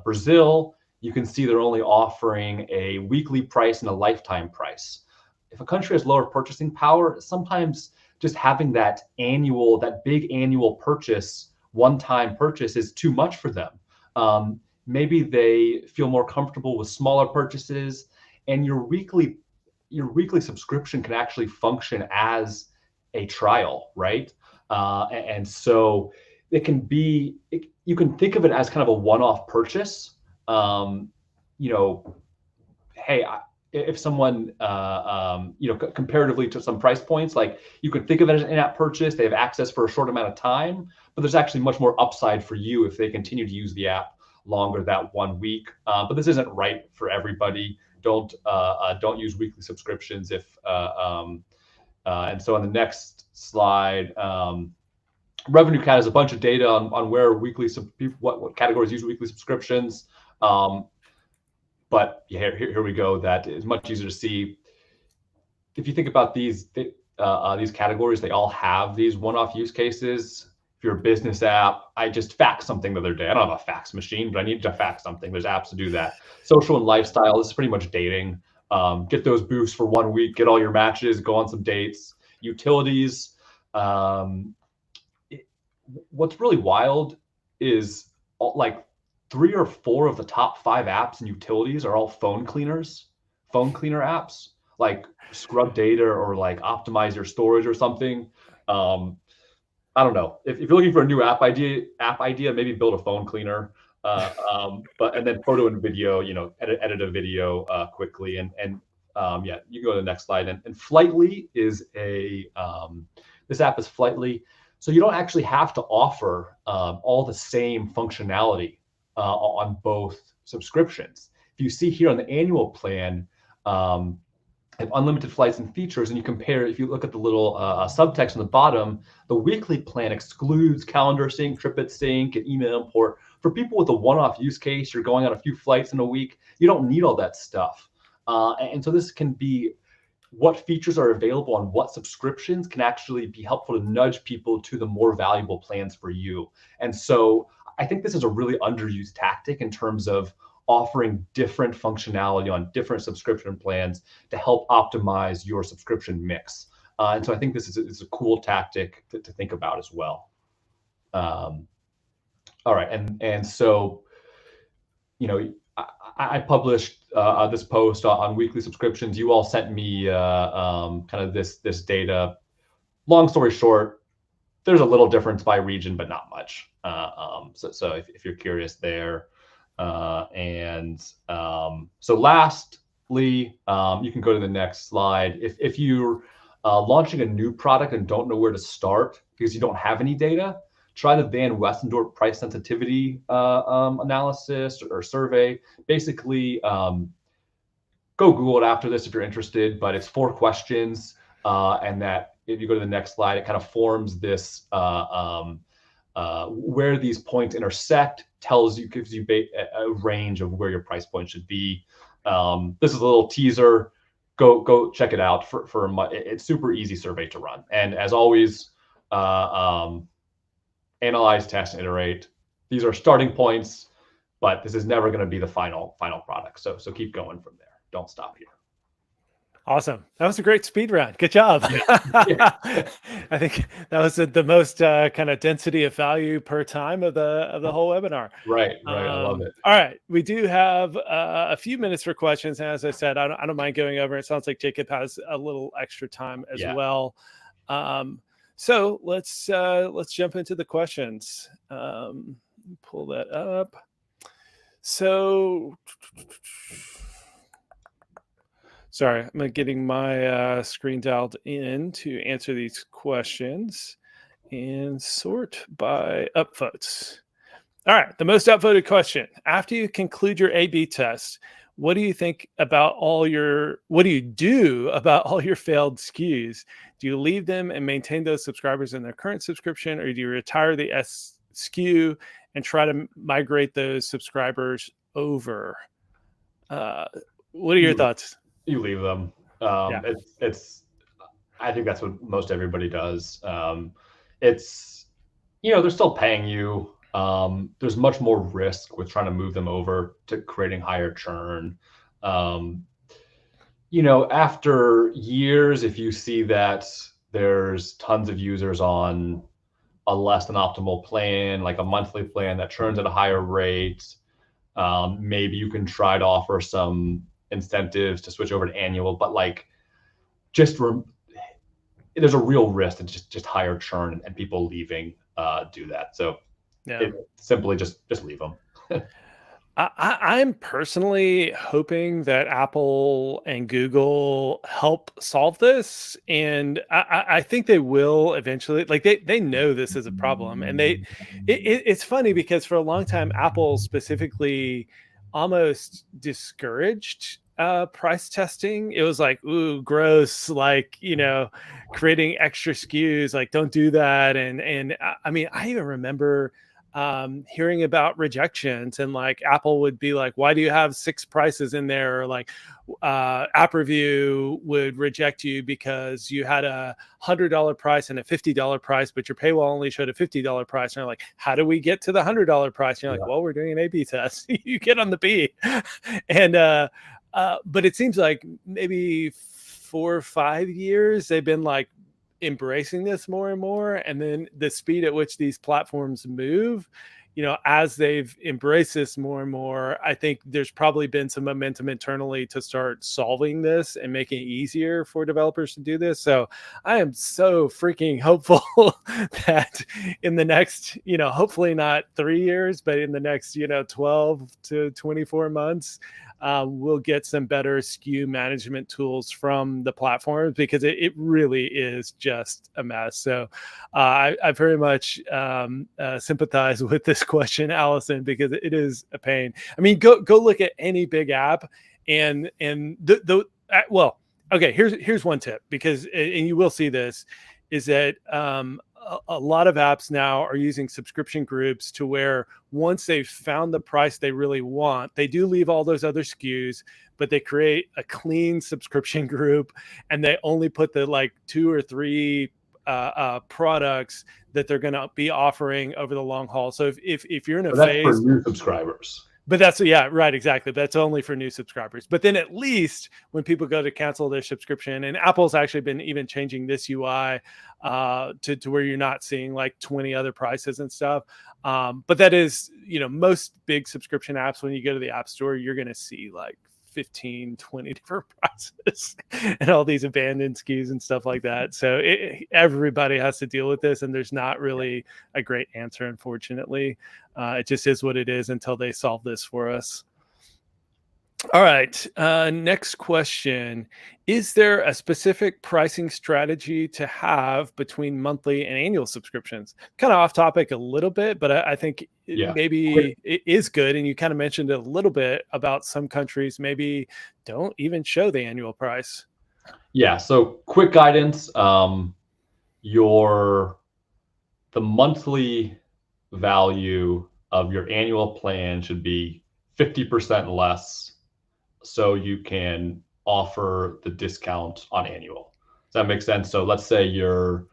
Brazil. You can see they're only offering a weekly price and a lifetime price. If a country has lower purchasing power, sometimes just having that big annual purchase, one-time purchase is too much for them. Maybe they feel more comfortable with smaller purchases, and your weekly subscription can actually function as a trial, right? And so it can be, you can think of it as kind of a one-off purchase. Hey, if someone, comparatively to some price points, like you could think of it as an in-app purchase, they have access for a short amount of time, but there's actually much more upside for you if they continue to use the app longer that 1 week. But this isn't right for everybody. Don't use weekly subscriptions and so on the next slide, RevenueCat has a bunch of data on where what categories use weekly subscriptions. But here we go. That is much easier to see. If you think about these categories, they all have these one-off use cases. If you're a business app, I just faxed something the other day. I don't have a fax machine, but I need to fax something. There's apps to do that. Social and lifestyle, this is pretty much dating. Get those boosts for 1 week, get all your matches, go on some dates. Utilities. What's really wild is like 3 or 4 of the top 5 apps and utilities are all phone cleaner apps. like scrub data or like optimize your storage or something. I don't know. If you're looking for a new app idea, maybe build a phone cleaner. And then photo and video, edit a video quickly. Yeah, you can go to the next slide. And Flightly is this app is Flightly. So you don't actually have to offer all the same functionality on both subscriptions. If you see here on the annual plan, have unlimited flights and features, and you compare, if you look at the little subtext on the bottom, the weekly plan excludes calendar sync, triplet sync, and email import. For people with a one-off use case, you're going on a few flights in a week, you don't need all that stuff. And so this can be what features are available on what subscriptions can actually be helpful to nudge people to the more valuable plans for you. And so I think this is a really underused tactic in terms of offering different functionality on different subscription plans to help optimize your subscription mix. And so I think this is a cool tactic to think about as well. All right, and so, I published this post on weekly subscriptions. You all sent me kind of this data. Long story short, there's a little difference by region, but not much. So if you're curious there. So lastly, you can go to the next slide. If you're launching a new product and don't know where to start because you don't have any data, try the Van Westendorp price sensitivity analysis or survey. Basically, go Google it after this if you're interested, but it's 4 questions. And that if you go to the next slide, it kind of forms this where these points intersect, gives you a range of where your price point should be. This is a little teaser. Go check it out. It's super easy survey to run. And as always, analyze, test, and iterate. These are starting points, but this is never going to be the final product. So keep going from there. Don't stop here. Awesome. That was a great speed round. Good job. Yeah. I think that was the most kind of density of value per time of the whole webinar. Right. I love it. All right. We do have a few minutes for questions. And as I said, I don't mind going over. It sounds like Jacob has a little extra time as well. So let's jump into the questions. Pull that up. So sorry, I'm getting my screen dialed in to answer these questions and sort by upvotes. All right, the most upvoted question. After you conclude your A/B test, what do you do about all your failed SKUs? Do you leave them and maintain those subscribers in their current subscription, or do you retire the SKU and try to migrate those subscribers over? What are your thoughts? You leave them. It's I think that's what most everybody does. It's they're still paying you. There's much more risk with trying to move them over to creating higher churn. After years, if you see that there's tons of users on a less than optimal plan, like a monthly plan that churns at a higher rate, maybe you can try to offer some incentives to switch over to annual, but there's a real risk to just higher churn and people leaving do that. So simply just leave them. I'm personally hoping that Apple and Google help solve this, and I think they will eventually. Like they know this is a problem, and it's funny because for a long time Apple specifically almost discouraged price testing. It was like, ooh, gross, creating extra SKUs, like don't do that. And I mean, I even remember hearing about rejections, and like Apple would be like, why do you have 6 prices in there? Or like App Review would reject you because you had a $100 price and a $50 price, but your paywall only showed a $50 price. And they're like, how do we get to the $100 price? And you're like, well, we're doing an A/B test. You get on the B. And but it seems like maybe 4 or 5 years they've been like embracing this more and more, and then the speed at which these platforms move as they've embraced this more and more, I think there's probably been some momentum internally to start solving this and making it easier for developers to do this. So I am so freaking hopeful that in the next, hopefully not 3 years, but in the next, 12 to 24 months, we'll get some better SKU management tools from the platforms, because it really is just a mess. So I very much sympathize with this question, Allison, because it is a pain. I mean, go look at any big app, and well, okay, here's one tip, because, and you will see this, is that a lot of apps now are using subscription groups, to where once they've found the price they really want, they do leave all those other SKUs, but they create a clean subscription group, and they only put the like 2 or 3 products that they're going to be offering over the long haul. So if you're in a that's phase for new subscribers. But that's, yeah, right, exactly. That's only for new subscribers. But then at least when people go to cancel their subscription, and Apple's actually been even changing this UI to where you're not seeing like 20 other prices and stuff. But that is, most big subscription apps, when you go to the App Store, you're going to see like 15, 20 different prices and all these abandoned SKUs and stuff like that. So everybody has to deal with this, and there's not really a great answer, unfortunately. It just is what it is until they solve this for us. All right. Next question. Is there a specific pricing strategy to have between monthly and annual subscriptions? Kind of off topic a little bit, but I think maybe it is good. And you kind of mentioned it a little bit about some countries maybe don't even show the annual price. Yeah. So quick guidance. The monthly value of your annual plan should be 50% less, so you can offer the discount on annual. Does that make sense? So let's say your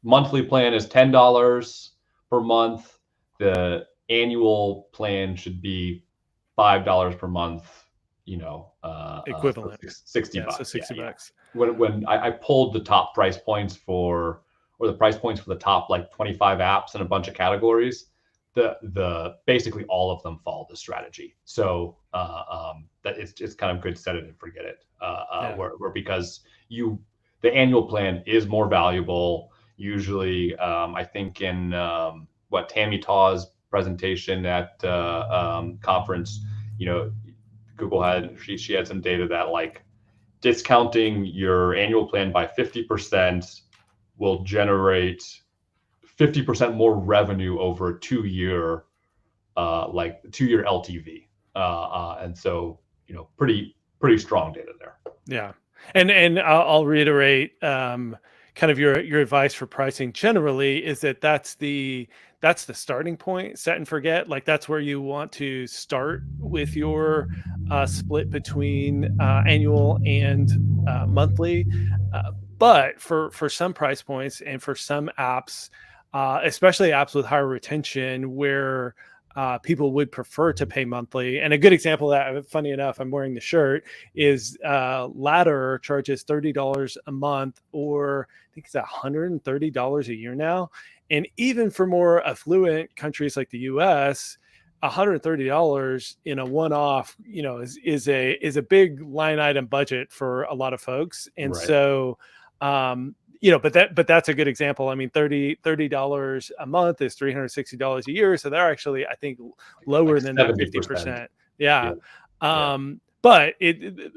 monthly plan is $10 per month. The annual plan should be $5 per month. Equivalent. $60. So $60. Yeah. When I pulled the top price points or the price points for the top like 25 apps in a bunch of categories, the basically all of them follow the strategy. So that it's kind of good, set it and forget it. Where because the annual plan is more valuable. Usually, I think in Tammy Taw's presentation at conference, Google she had some data that like discounting your annual plan by 50% will generate 50% more revenue over a 2-year LTV. And so, pretty strong data there. Yeah. And I'll reiterate, kind of your advice for pricing generally is that that's the starting point, set and forget. Like that's where you want to start with your split between annual and monthly. But for some price points and for some apps, especially apps with higher retention, where people would prefer to pay monthly. And a good example of that, funny enough, I'm wearing the shirt, is Ladder charges $30 a month, or I think it's $130 a year now. And even for more affluent countries like the US, $130 in a one-off, is a big line item budget for a lot of folks. And right. So, but that's a good example. I mean, $30 a month is $360 a year. So they're actually, I think, lower than that 50%. Yeah. But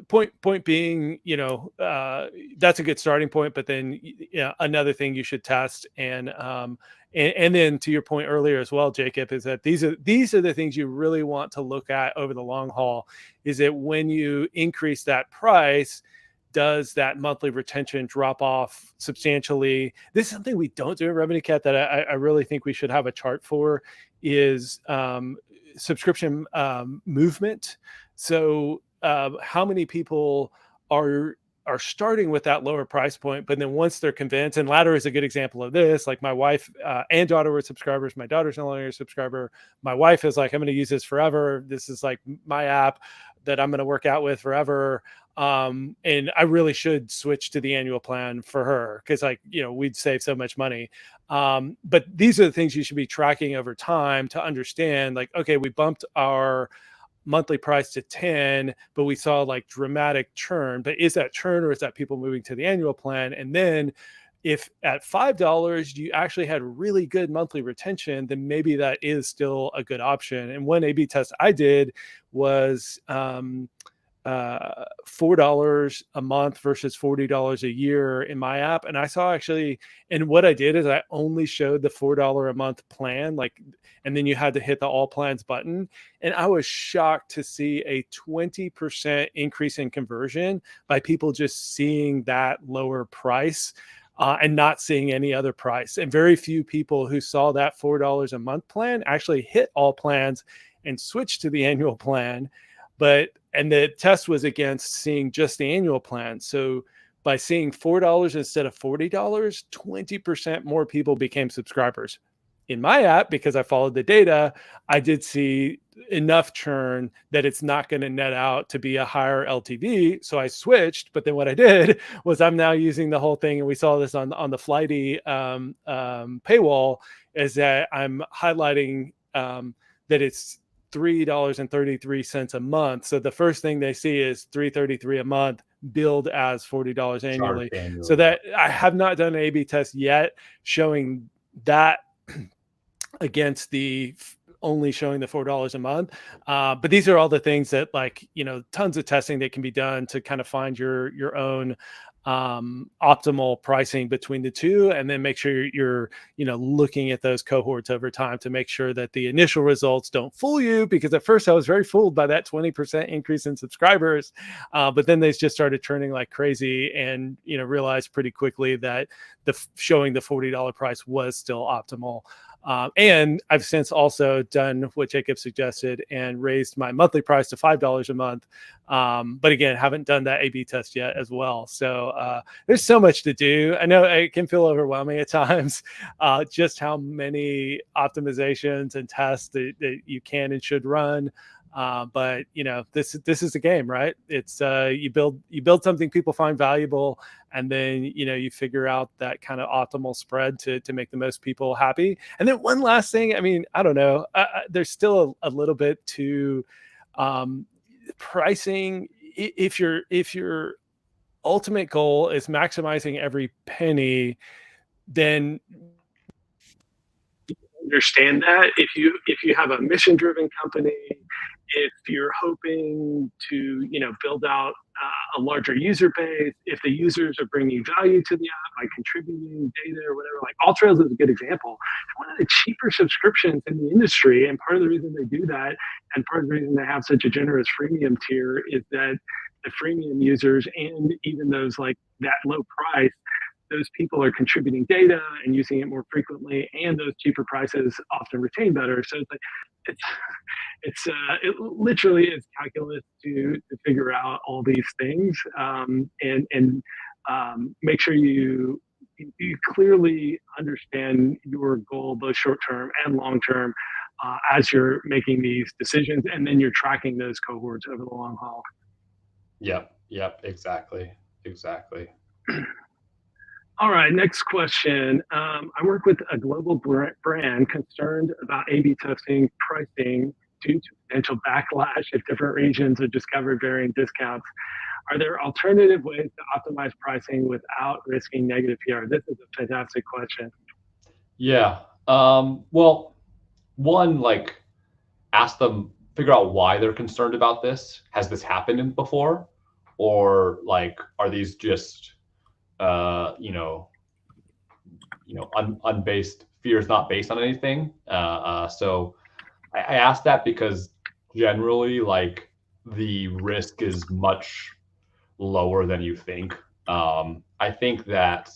point being, that's a good starting point. But then another thing you should test, and then to your point earlier as well, Jacob, is that these are the things you really want to look at over the long haul. Is that when you increase that price, does that monthly retention drop off substantially? This is something we don't do in RevenueCat that I really think we should have a chart for, is subscription movement. So how many people are starting with that lower price point, but then once they're convinced, and Ladder is a good example of this, like my wife and daughter were subscribers. My daughter's no longer a subscriber. My wife is like, I'm going to use this forever. This is like my app that I'm going to work out with forever. And I really should switch to the annual plan for her, because we'd save so much money. But these are the things you should be tracking over time to understand, like, okay, we bumped our monthly price to 10, but we saw like dramatic churn. But is that churn, or is that people moving to the annual plan? And then if at $5 you actually had really good monthly retention, then maybe that is still a good option. And one A/B test I did was $4 a month versus $40 a year in my app. And I saw actually, and what I did is I only showed the $4 a month plan, like, and then you had to hit the all plans button. And I was shocked to see a 20% increase in conversion by people just seeing that lower price. And not seeing any other price. And very few people who saw that $4 a month plan actually hit all plans and switched to the annual plan. And the test was against seeing just the annual plan. So by seeing $4 instead of $40, 20% more people became subscribers. In my app, because I followed the data, I did see enough churn that it's not going to net out to be a higher LTV. So I switched. But then what I did was I'm now using the whole thing, and we saw this on the Flighty paywall, is that I'm highlighting that it's $3.33 a month. So the first thing they see is $3.33 a month, billed as $40 annually. So that I have not done an A/B test yet showing that against the only showing the $4 a month. But these are all the things that, like, tons of testing that can be done to kind of find your own optimal pricing between the two, and then make sure you're looking at those cohorts over time to make sure that the initial results don't fool you, because at first I was very fooled by that 20% increase in subscribers, but then they just started churning like crazy, and realized pretty quickly that showing the $40 price was still optimal. And I've since also done what Jacob suggested and raised my monthly price to $5 a month. But again, haven't done that A/B test yet as well. So there's so much to do. I know it can feel overwhelming at times, just how many optimizations and tests that you can and should run. But this is a game, right? It's you build something people find valuable, and then you figure out that kind of optimal spread to make the most people happy. And then one last thing, I mean, I don't know, there's still a little bit to pricing. If your ultimate goal is maximizing every penny, then understand that if you have a mission driven company, if you're hoping to build out a larger user base, if the users are bringing value to the app by contributing data or whatever, like AllTrails is a good example. It's one of the cheaper subscriptions in the industry, and part of the reason they do that, and part of the reason they have such a generous freemium tier, is that the freemium users, and even those like that low price, those people are contributing data and using it more frequently, and those cheaper prices often retain better. So it's like it literally is calculus to figure out all these things, and make sure you clearly understand your goal, both short term and long term, as you're making these decisions, and then you're tracking those cohorts over the long haul. Yep, exactly. All right, next question. I work with a global brand concerned about A/B testing pricing due to potential backlash if different regions are discovered varying discounts. Are there alternative ways to optimize pricing without risking negative PR? This is a fantastic question. Yeah. Well, one, like, ask them, figure out why they're concerned about this. Has this happened before? Or like, are these just unbased fears, not based on anything? So I asked that because generally, like, the risk is much lower than you think. I think that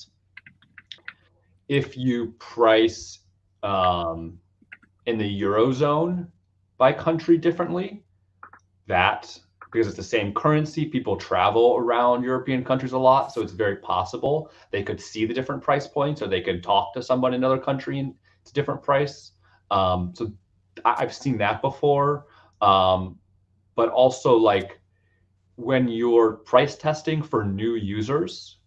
if you price in the Eurozone by country differently, that, because it's the same currency, people travel around European countries a lot, so it's very possible they could see the different price points, or they could talk to someone in another country and it's a different price. So I've seen that before. But also, like, when you're price testing for new users,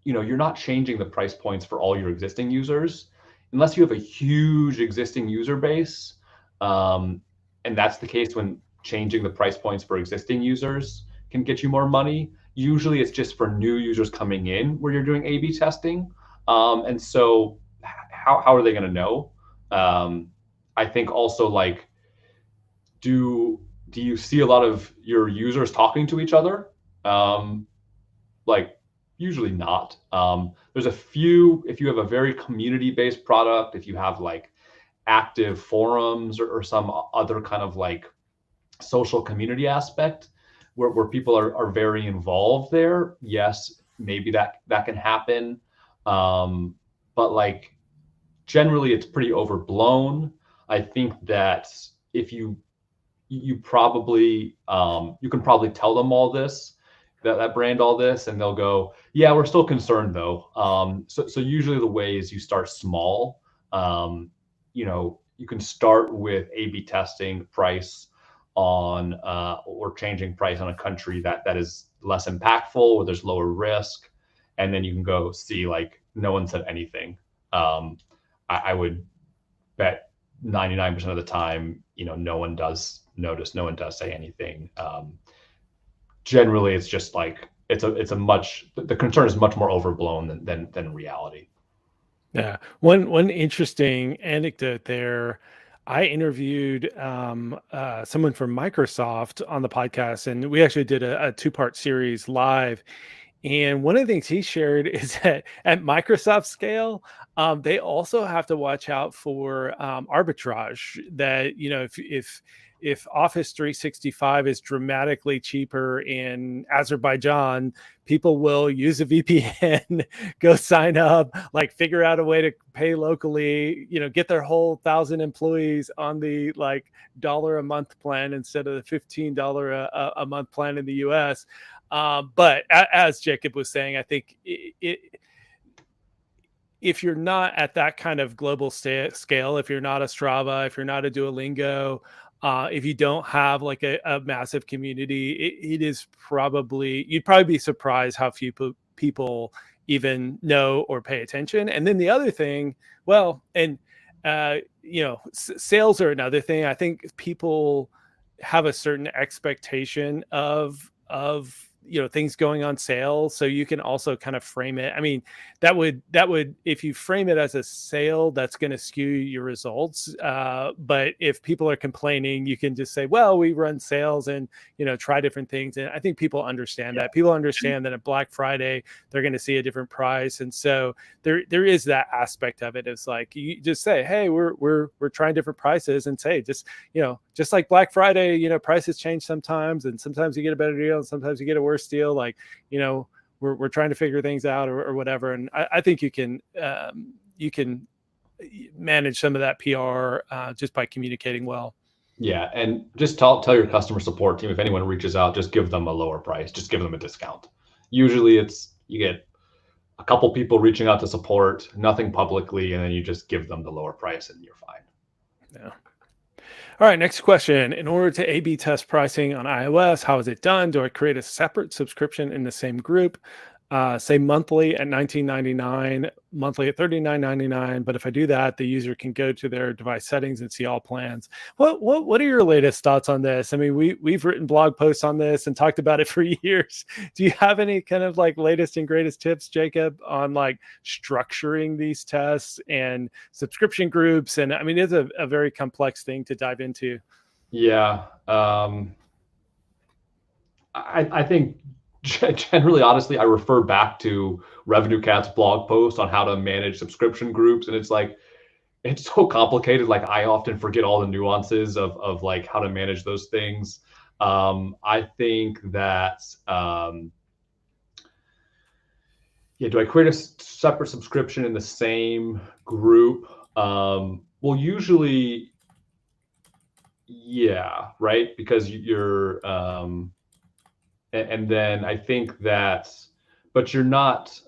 you're not changing the price points for all your existing users unless you have a huge existing user base. And that's the case when changing the price points for existing users can get you more money. Usually it's just for new users coming in where you're doing A/B testing. And so how are they going to know? I think also, like, do you see a lot of your users talking to each other? Like, usually not. There's a few, if you have a very community-based product, if you have like active forums or some other kind of like social community aspect where people are very involved there, yes, maybe that can happen. But like, generally it's pretty overblown. I think that if you probably you can probably tell them all this, that brand all this, and they'll go, yeah, we're still concerned though. So usually the way is you start small. You can start with A/B testing price on or changing price on a country that is less impactful, where there's lower risk, and then you can go see, like, no one said anything. I would bet 99% of the time, no one does notice, no one does say anything. Generally, it's just like the concern is much more overblown than reality. Yeah. One interesting anecdote there. I interviewed someone from Microsoft on the podcast, and we actually did a two-part series live. And one of the things he shared is that at Microsoft scale, they also have to watch out for arbitrage. That, if Office 365 is dramatically cheaper in Azerbaijan, people will use a VPN, go sign up, like figure out a way to pay locally, get their whole 1,000 employees on the like $1 a month plan instead of the $15 a month plan in the US. But as Jacob was saying, I think if you're not at that kind of global scale, if you're not a Strava, if you're not a Duolingo, if you don't have like a massive community, it is you'd probably be surprised how few people even know or pay attention. And then the other thing, sales are another thing. I think people have a certain expectation of things going on sale, so you can also kind of frame it. I mean, that would if you frame it as a sale, that's going to skew your results. But if people are complaining, you can just say, well, we run sales and try different things. And I think people understand that. People understand that at Black Friday they're going to see a different price, and so there is that aspect of it. It's like, you just say, hey, we're trying different prices, and say, just like Black Friday, prices change sometimes, and sometimes you get a better deal and sometimes you get a worse deal. Like, we're trying to figure things out or whatever. And I think you can manage some of that PR just by communicating well. Yeah, and just tell your customer support team, if anyone reaches out, just give them a lower price, just give them a discount. Usually you get a couple people reaching out to support, nothing publicly, and then you just give them the lower price and you're fine. Yeah. All right, next question. In order to A/B test pricing on iOS, how is it done? Do I create a separate subscription in the same group? Say monthly at $19.99, monthly at $39.99. But if I do that, the user can go to their device settings and see all plans. What are your latest thoughts on this? I mean, we've written blog posts on this and talked about it for years. Do you have any kind of like latest and greatest tips, Jacob, on like structuring these tests and subscription groups? And I mean, it's a very complex thing to dive into. Yeah. I think generally, honestly, I refer back to Revenue Cat's blog post on how to manage subscription groups. And it's like, it's so complicated. Like, I often forget all the nuances of like how to manage those things. I think that, do I create a separate subscription in the same group? Well, usually, yeah, right? Because you're, and then I think that, but you're not,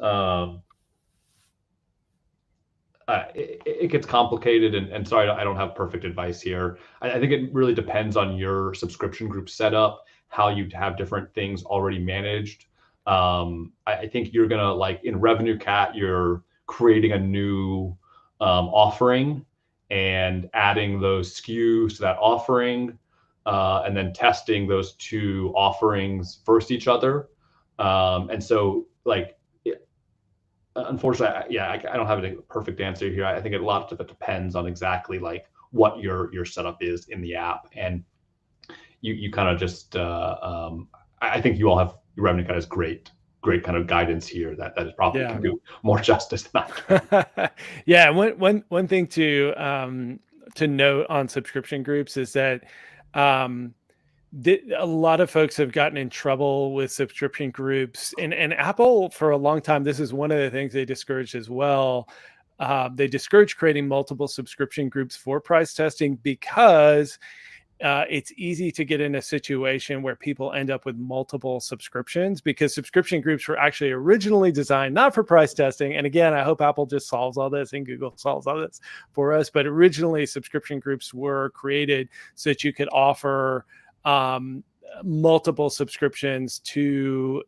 it gets complicated, and sorry, I don't have perfect advice here. I think it really depends on your subscription group setup, how you have different things already managed. I think you're gonna, like in Revenue Cat, you're creating a new offering and adding those SKUs to that offering, and then testing those two offerings versus each other. And so, like, unfortunately, I don't have a perfect answer here. I think a lot of it depends on exactly like what your setup is in the app, and you kind of just I think you all have, your Revenue Cat has great kind of guidance here that is probably can do more justice than I can. Yeah, one thing to note on subscription groups is that a lot of folks have gotten in trouble with subscription groups, and Apple for a long time, this is one of the things they discouraged as well. They discouraged creating multiple subscription groups for price testing because it's easy to get in a situation where people end up with multiple subscriptions, because subscription groups were actually originally designed not for price testing. And again, I hope Apple just solves all this and Google solves all this for us. But originally, subscription groups were created so that you could offer multiple subscriptions to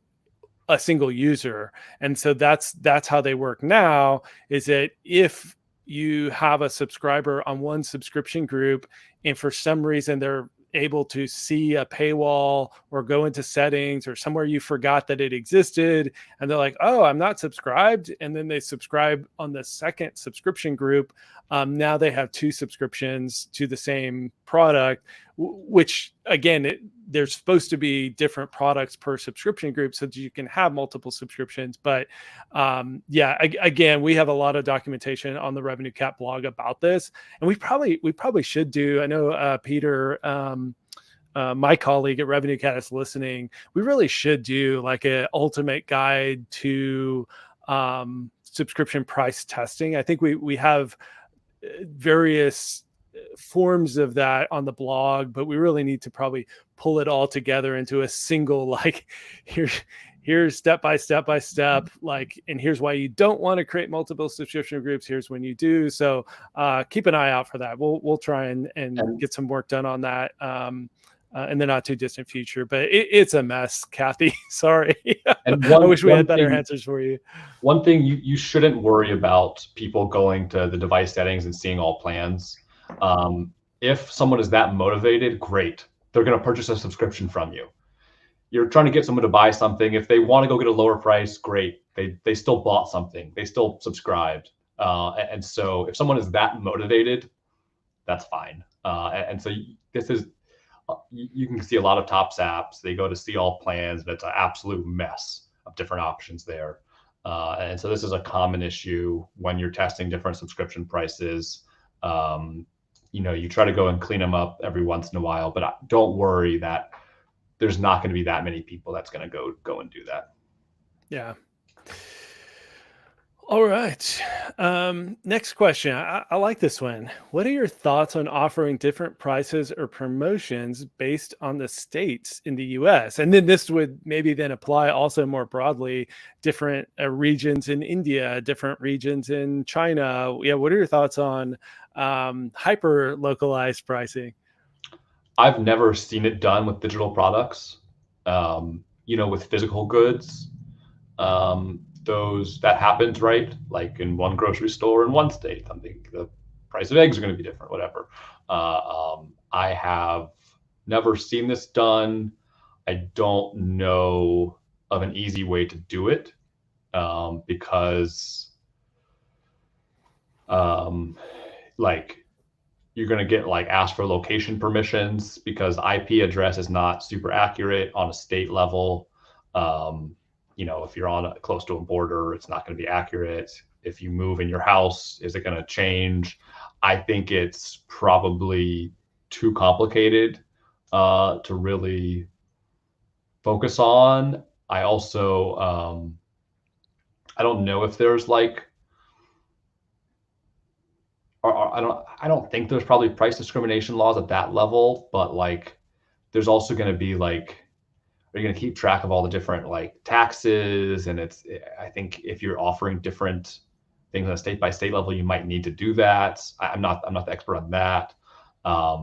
a single user. And so that's how they work now, is that if you have a subscriber on one subscription group and for some reason they're able to see a paywall or go into settings or somewhere you forgot that it existed, and they're like, oh, I'm not subscribed, and then they subscribe on the second subscription group, now they have two subscriptions to the same product, which again, there's supposed to be different products per subscription group so that you can have multiple subscriptions. But again, we have a lot of documentation on the Revenue Cat blog about this, and we probably should do. I know Peter, my colleague at Revenue Cat, is listening. We really should do like an ultimate guide to subscription price testing. I think we have various forms of that on the blog, but we really need to probably pull it all together into a single, like, here's step by step, like, and here's why you don't want to create multiple subscription groups. Here's when you do. So keep an eye out for that. We'll try and get some work done on that in the not too distant future. But it's a mess, Kathy. Sorry. And I wish we had better answers for you. One thing you shouldn't worry about people going to the device settings and seeing all plans. If someone is that motivated, great. They're going to purchase a subscription from you. You're trying to get someone to buy something. If they want to go get a lower price, great. They still bought something. They still subscribed. And so if someone is that motivated, that's fine. And so this is, you can see a lot of Tops apps. They go to see all plans, but it's an absolute mess of different options there. And so this is a common issue when you're testing different subscription prices. You try to go and clean them up every once in a while, but don't worry that there's not going to be that many people that's going to go and do that. Yeah. All right. Next question. I like this one. What are your thoughts on offering different prices or promotions based on the states in the US? And then this would maybe then apply also more broadly, different regions in India, different regions in China. Yeah. What are your thoughts on hyper localized pricing? I've never seen it done with digital products. With physical goods, that happens, right? Like in one grocery store in one state, I think the price of eggs are going to be different, whatever. I have never seen this done. I don't know of an easy way to do it, because like you're going to get like asked for location permissions because IP address is not super accurate on a state level. If you're close to a border, it's not going to be accurate. If you move in your house, is it going to change? I think it's probably too complicated to really focus on. I also, I don't know if there's like, I don't think there's probably price discrimination laws at that level, but like, there's also going to be like, are you going to keep track of all the different like taxes? And I think if you're offering different things on a state by state level, you might need to do that. I'm not the expert on that. I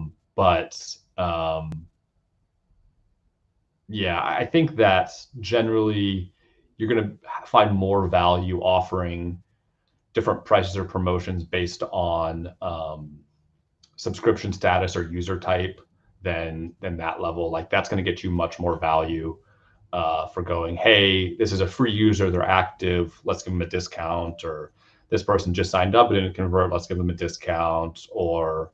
think that generally you're going to find more value offering different prices or promotions based on subscription status or user type than that level. Like that's going to get you much more value for going, hey, this is a free user, they're active, let's give them a discount, or this person just signed up and didn't convert, let's give them a discount, or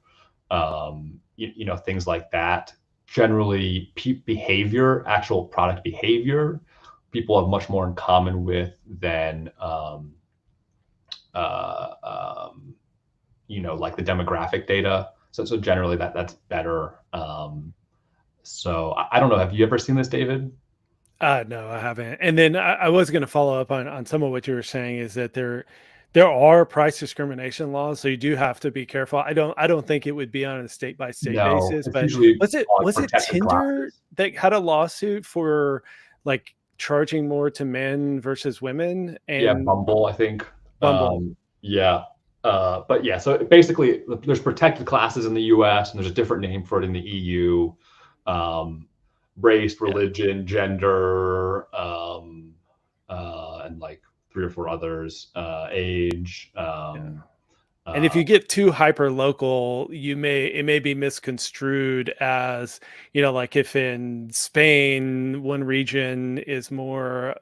things like that. Generally, behavior, actual product behavior, people have much more in common with than like the demographic data. So generally that's better. So I don't know. Have you ever seen this, David? No, I haven't. And then I was going to follow up on some of what you were saying, is that there are price discrimination laws, so you do have to be careful. I don't think it would be on a state by state No, basis, it's but usually was it protected Tinder classes. that had a lawsuit for like charging more to men versus women, Yeah, and Bumble, I think. Bumble? Yeah. But yeah, so basically there's protected classes in the US and there's a different name for it in the EU. Race, Yeah. religion, gender, and like 3 or 4 others, age. Yeah. And if you get too hyper local, it may be misconstrued as, like if in Spain one region is more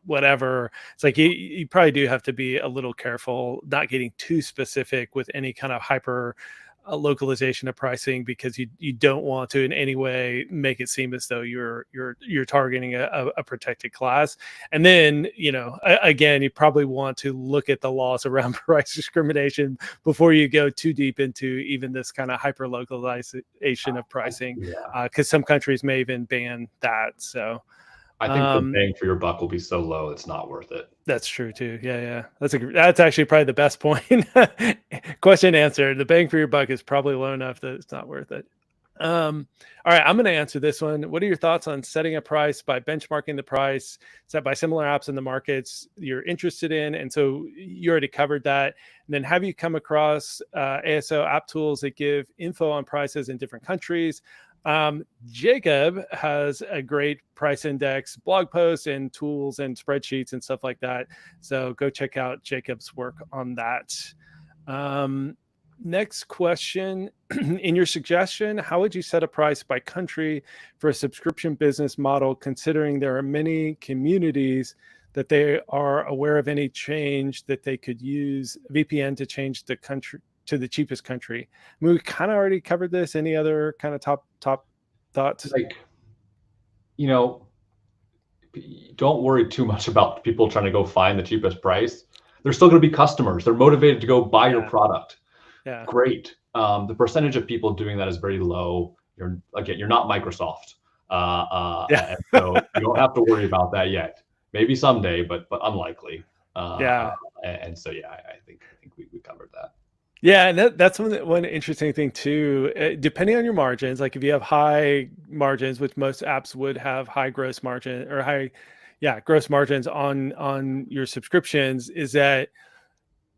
whatever. It's like you probably do have to be a little careful not getting too specific with any kind of hyper localization of pricing, because you don't want to in any way make it seem as though you're targeting a protected class. And then again, you probably want to look at the laws around price discrimination before you go too deep into even this kind of hyper localization of pricing, Yeah. because some countries may even ban that. So I think the bang for your buck will be so low it's not worth it. that's true too. Yeah. That's actually probably the best point. Question answered. The bang for your buck is probably low enough that it's not worth it. All right, I'm going to answer this one. What are your thoughts on setting a price by benchmarking the price set by similar apps in the markets you're interested in? And so you already covered that. And then have you come across ASO app tools that give info on prices in different countries? Jacob has a great price index blog post and tools and spreadsheets and stuff like that. So go check out Jacob's work on that. Next question. In your suggestion, how would you set a price by country for a subscription business model, considering there are many communities that they are aware of any change that they could use VPN to change the country to the cheapest country? I mean, we kind of already covered this. Any other kind of top thoughts? Like, don't worry too much about people trying to go find the cheapest price. They're still going to be customers. They're motivated to go buy your product. Yeah. Great. The percentage of people doing that is very low. You're not Microsoft. And so you don't have to worry about that yet. Maybe someday, but unlikely. And so, yeah, I think we covered that. Yeah, and that's one interesting thing too. Depending on your margins, like if you have high margins, which most apps would have high gross margin or gross margins on your subscriptions, is that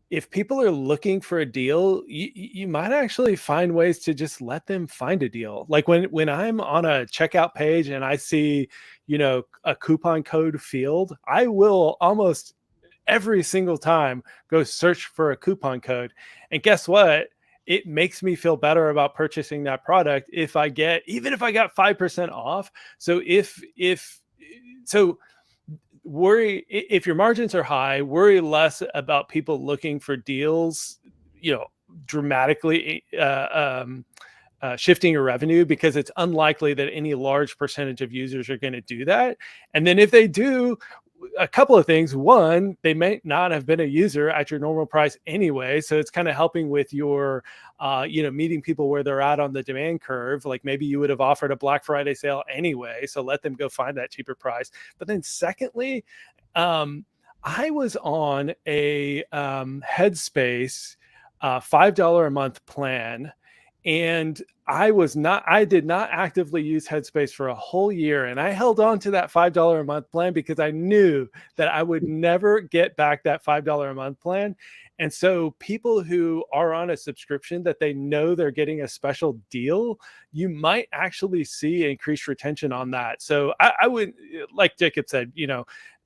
if people are looking for a deal, you might actually find ways to just let them find a deal. Like when I'm on a checkout page and I see, a coupon code field, I will almost every single time go search for a coupon code. And guess what? It makes me feel better about purchasing that product even if I got 5% off. So worry if your margins are high, worry less about people looking for deals, dramatically shifting your revenue, because it's unlikely that any large percentage of users are going to do that. And then if they do, a couple of things. One, they may not have been a user at your normal price anyway. So it's kind of helping with your, meeting people where they're at on the demand curve. Like maybe you would have offered a Black Friday sale anyway. So let them go find that cheaper price. But then secondly, I was on a Headspace $5 a month plan. And I did not actively use Headspace for a whole year. And I held on to that $5 a month plan because I knew that I would never get back that $5 a month plan. And so people who are on a subscription that they know they're getting a special deal, you might actually see increased retention on that. So I would, like Jacob said,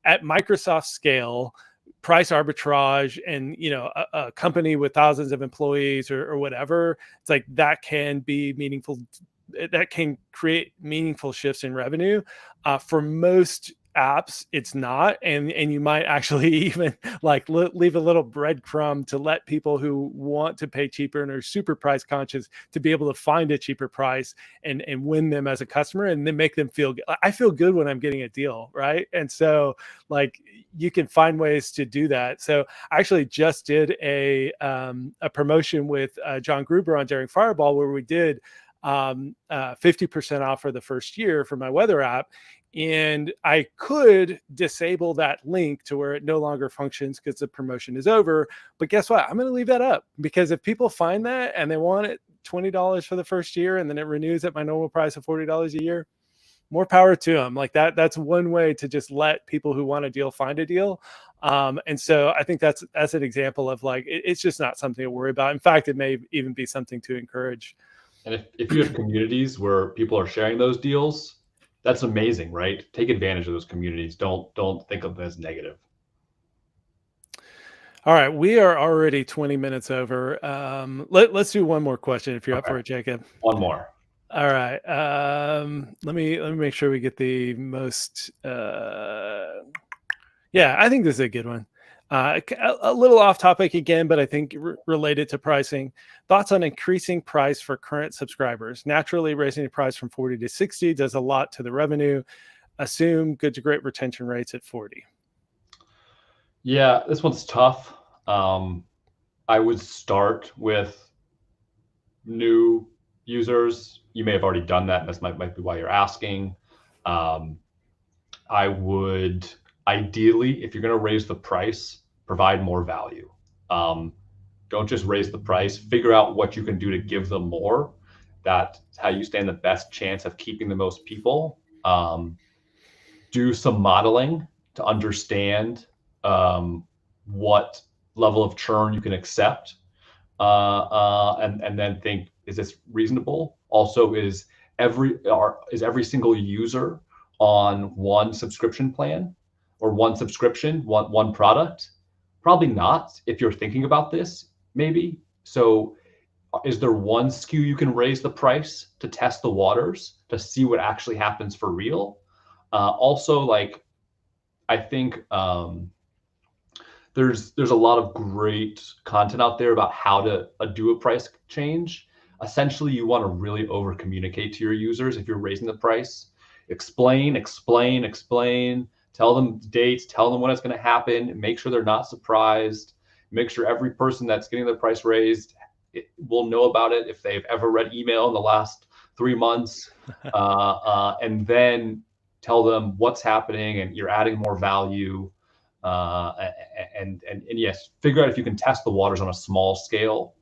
at Microsoft scale, price arbitrage and, you know, a company with thousands of employees or whatever, it's like that can be meaningful. That can create meaningful shifts in revenue. For most apps, it's not, and you might actually even like leave a little breadcrumb to let people who want to pay cheaper and are super price conscious to be able to find a cheaper price and win them as a customer, and then make them feel good. I feel good when I'm getting a deal, right? And so like you can find ways to do that. So I actually just did a promotion with John Gruber on Daring Fireball where we did 50% off for the first year for my weather app. And I could disable that link to where it no longer functions because the promotion is over. But guess what? I'm going to leave that up, because if people find that and they want it $20 for the first year and then it renews at my normal price of $40 a year, more power to them. Like that's one way to just let people who want a deal find a deal. And so I think that's an example of like, it's just not something to worry about. In fact, it may even be something to encourage. And if you have communities where people are sharing those deals, that's amazing, right? Take advantage of those communities. Don't think of them as negative. All right, we are already 20 minutes over. Let's do one more question if you're up for it, Jacob. One more. All right. Let me make sure we get the most. Yeah, I think this is a good one. A little off topic again, but I think related to pricing. Thoughts on increasing price for current subscribers? Naturally, raising the price from 40 to 60 does a lot to the revenue. Assume good to great retention rates at 40. Yeah, this one's tough. I would start with new users. You may have already done that, and this might be why you're asking. I would ideally, if you're going to raise the price, provide more value. Don't just raise the price. Figure out what you can do to give them more. That's how you stand the best chance of keeping the most people. Do some modeling to understand what level of churn you can accept, and then think, is this reasonable? Also, is every single user on one subscription plan or one subscription, one product? Probably not, if you're thinking about this, maybe. So is there one SKU you can raise the price to test the waters to see what actually happens for real? Also, like, I think there's a lot of great content out there about how to do a price change. Essentially, you want to really over communicate to your users if you're raising the price. Explain. Tell them dates, tell them when it's going to happen, make sure they're not surprised, make sure every person that's getting their price raised will know about it if they've ever read email in the last 3 months, and then tell them what's happening and you're adding more value. And yes, figure out if you can test the waters on a small scale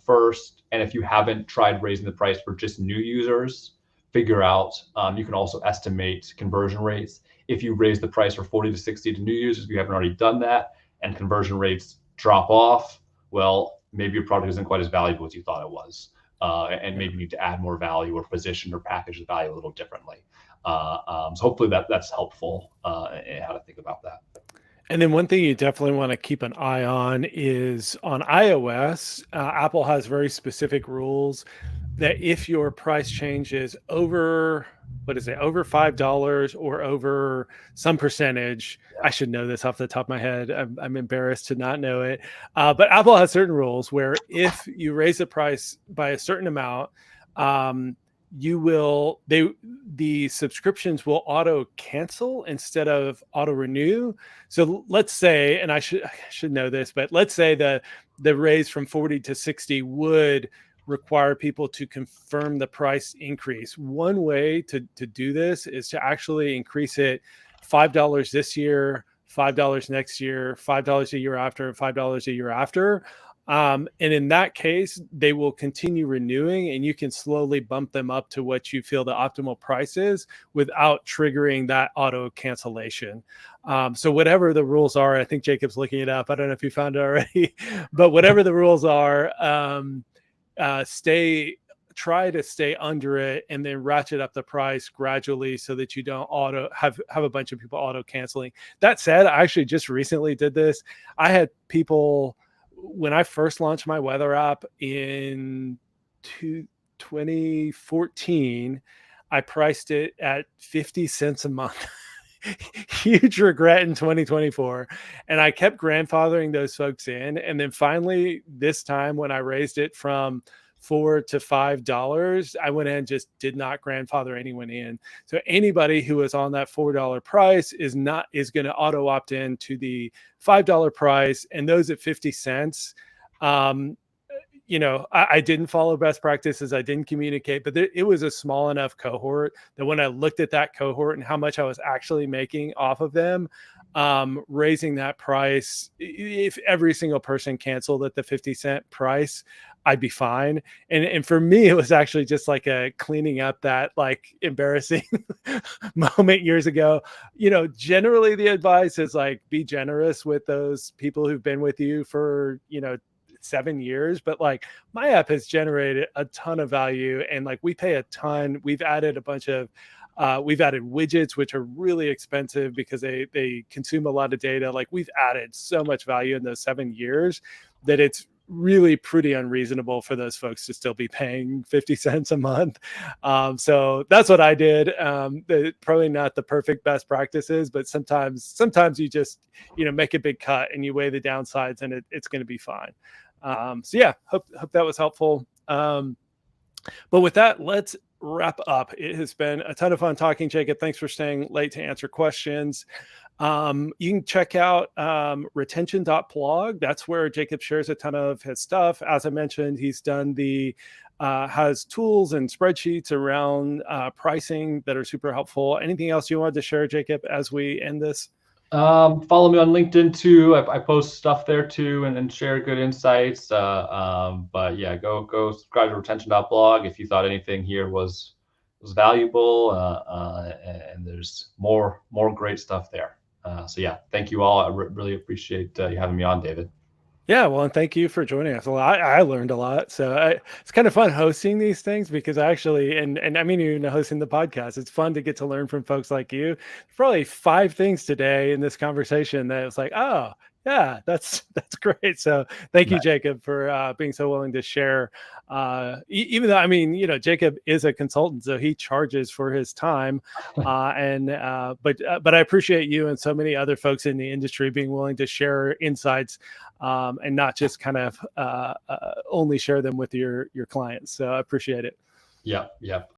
first. And if you haven't tried raising the price for just new users, figure out, you can also estimate conversion rates. If you raise the price for 40 to 60 to new users, if you haven't already done that and conversion rates drop off, well, maybe your product isn't quite as valuable as you thought it was. And maybe you need to add more value or position or package the value a little differently. So hopefully that's helpful in how to think about that. And then one thing you definitely want to keep an eye on is on iOS, Apple has very specific rules that if your price change is over, over $5 or over some percentage, I should know this off the top of my head. I'm embarrassed to not know it. But Apple has certain rules where if you raise the price by a certain amount, the subscriptions will auto cancel instead of auto renew. So let's say, and I should know this, but let's say the raise from 40 to 60 would require people to confirm the price increase. One way to do this is to actually increase it $5 this year, $5 next year, $5 a year after, and $5 a year after. And in that case, they will continue renewing and you can slowly bump them up to what you feel the optimal price is without triggering that auto cancellation. So whatever the rules are, I think Jacob's looking it up. I don't know if you found it already, but whatever the rules are, stay try to stay under it and then ratchet up the price gradually so that you don't have a bunch of people auto canceling. That said, I actually just recently did this. I had people, when I first launched my weather app in 2014, I priced it at 50 cents a month. Huge regret in 2024. And I kept grandfathering those folks in. And then finally, this time when I raised it from $4 to $5, I went in and just did not grandfather anyone in. So anybody who was on that $4 price is going to auto opt in to the $5 price. And those at 50 cents, I didn't follow best practices. I didn't communicate, but it was a small enough cohort that when I looked at that cohort and how much I was actually making off of them, raising that price, if every single person canceled at the 50-cent price, I'd be fine. And for me, it was actually just like a cleaning up that like embarrassing moment years ago. Generally the advice is like, be generous with those people who've been with you for, 7 years, but like my app has generated a ton of value, and like we pay a ton. We've added widgets, which are really expensive because they consume a lot of data. Like we've added so much value in those 7 years that it's really pretty unreasonable for those folks to still be paying 50 cents a month. So that's what I did. Probably not the perfect best practices, but sometimes you just, make a big cut and you weigh the downsides, and it's going to be fine. So yeah, hope that was helpful. But with that, let's wrap up. It has been a ton of fun talking, Jacob. Thanks for staying late to answer questions. You can check out retention.blog. That's where Jacob shares a ton of his stuff. As I mentioned, he's done has tools and spreadsheets around pricing that are super helpful. Anything else you wanted to share, Jacob, as we end this? Follow me on LinkedIn too. I post stuff there too and share good insights. But yeah, go subscribe to retention.blog if you thought anything here was valuable. And there's more great stuff there. So yeah, thank you all. I really appreciate you having me on, David. Yeah, well, and thank you for joining us. Well, I learned a lot. So it's kind of fun hosting these things because I actually, and I mean, even hosting the podcast, it's fun to get to learn from folks like you. Probably 5 things today in this conversation that it's like, oh, yeah, that's great. So thank you, Jacob, for being so willing to share. Even though, I mean, Jacob is a consultant, so he charges for his time. But I appreciate you and so many other folks in the industry being willing to share insights and not just kind of only share them with your clients. So I appreciate it. Yep.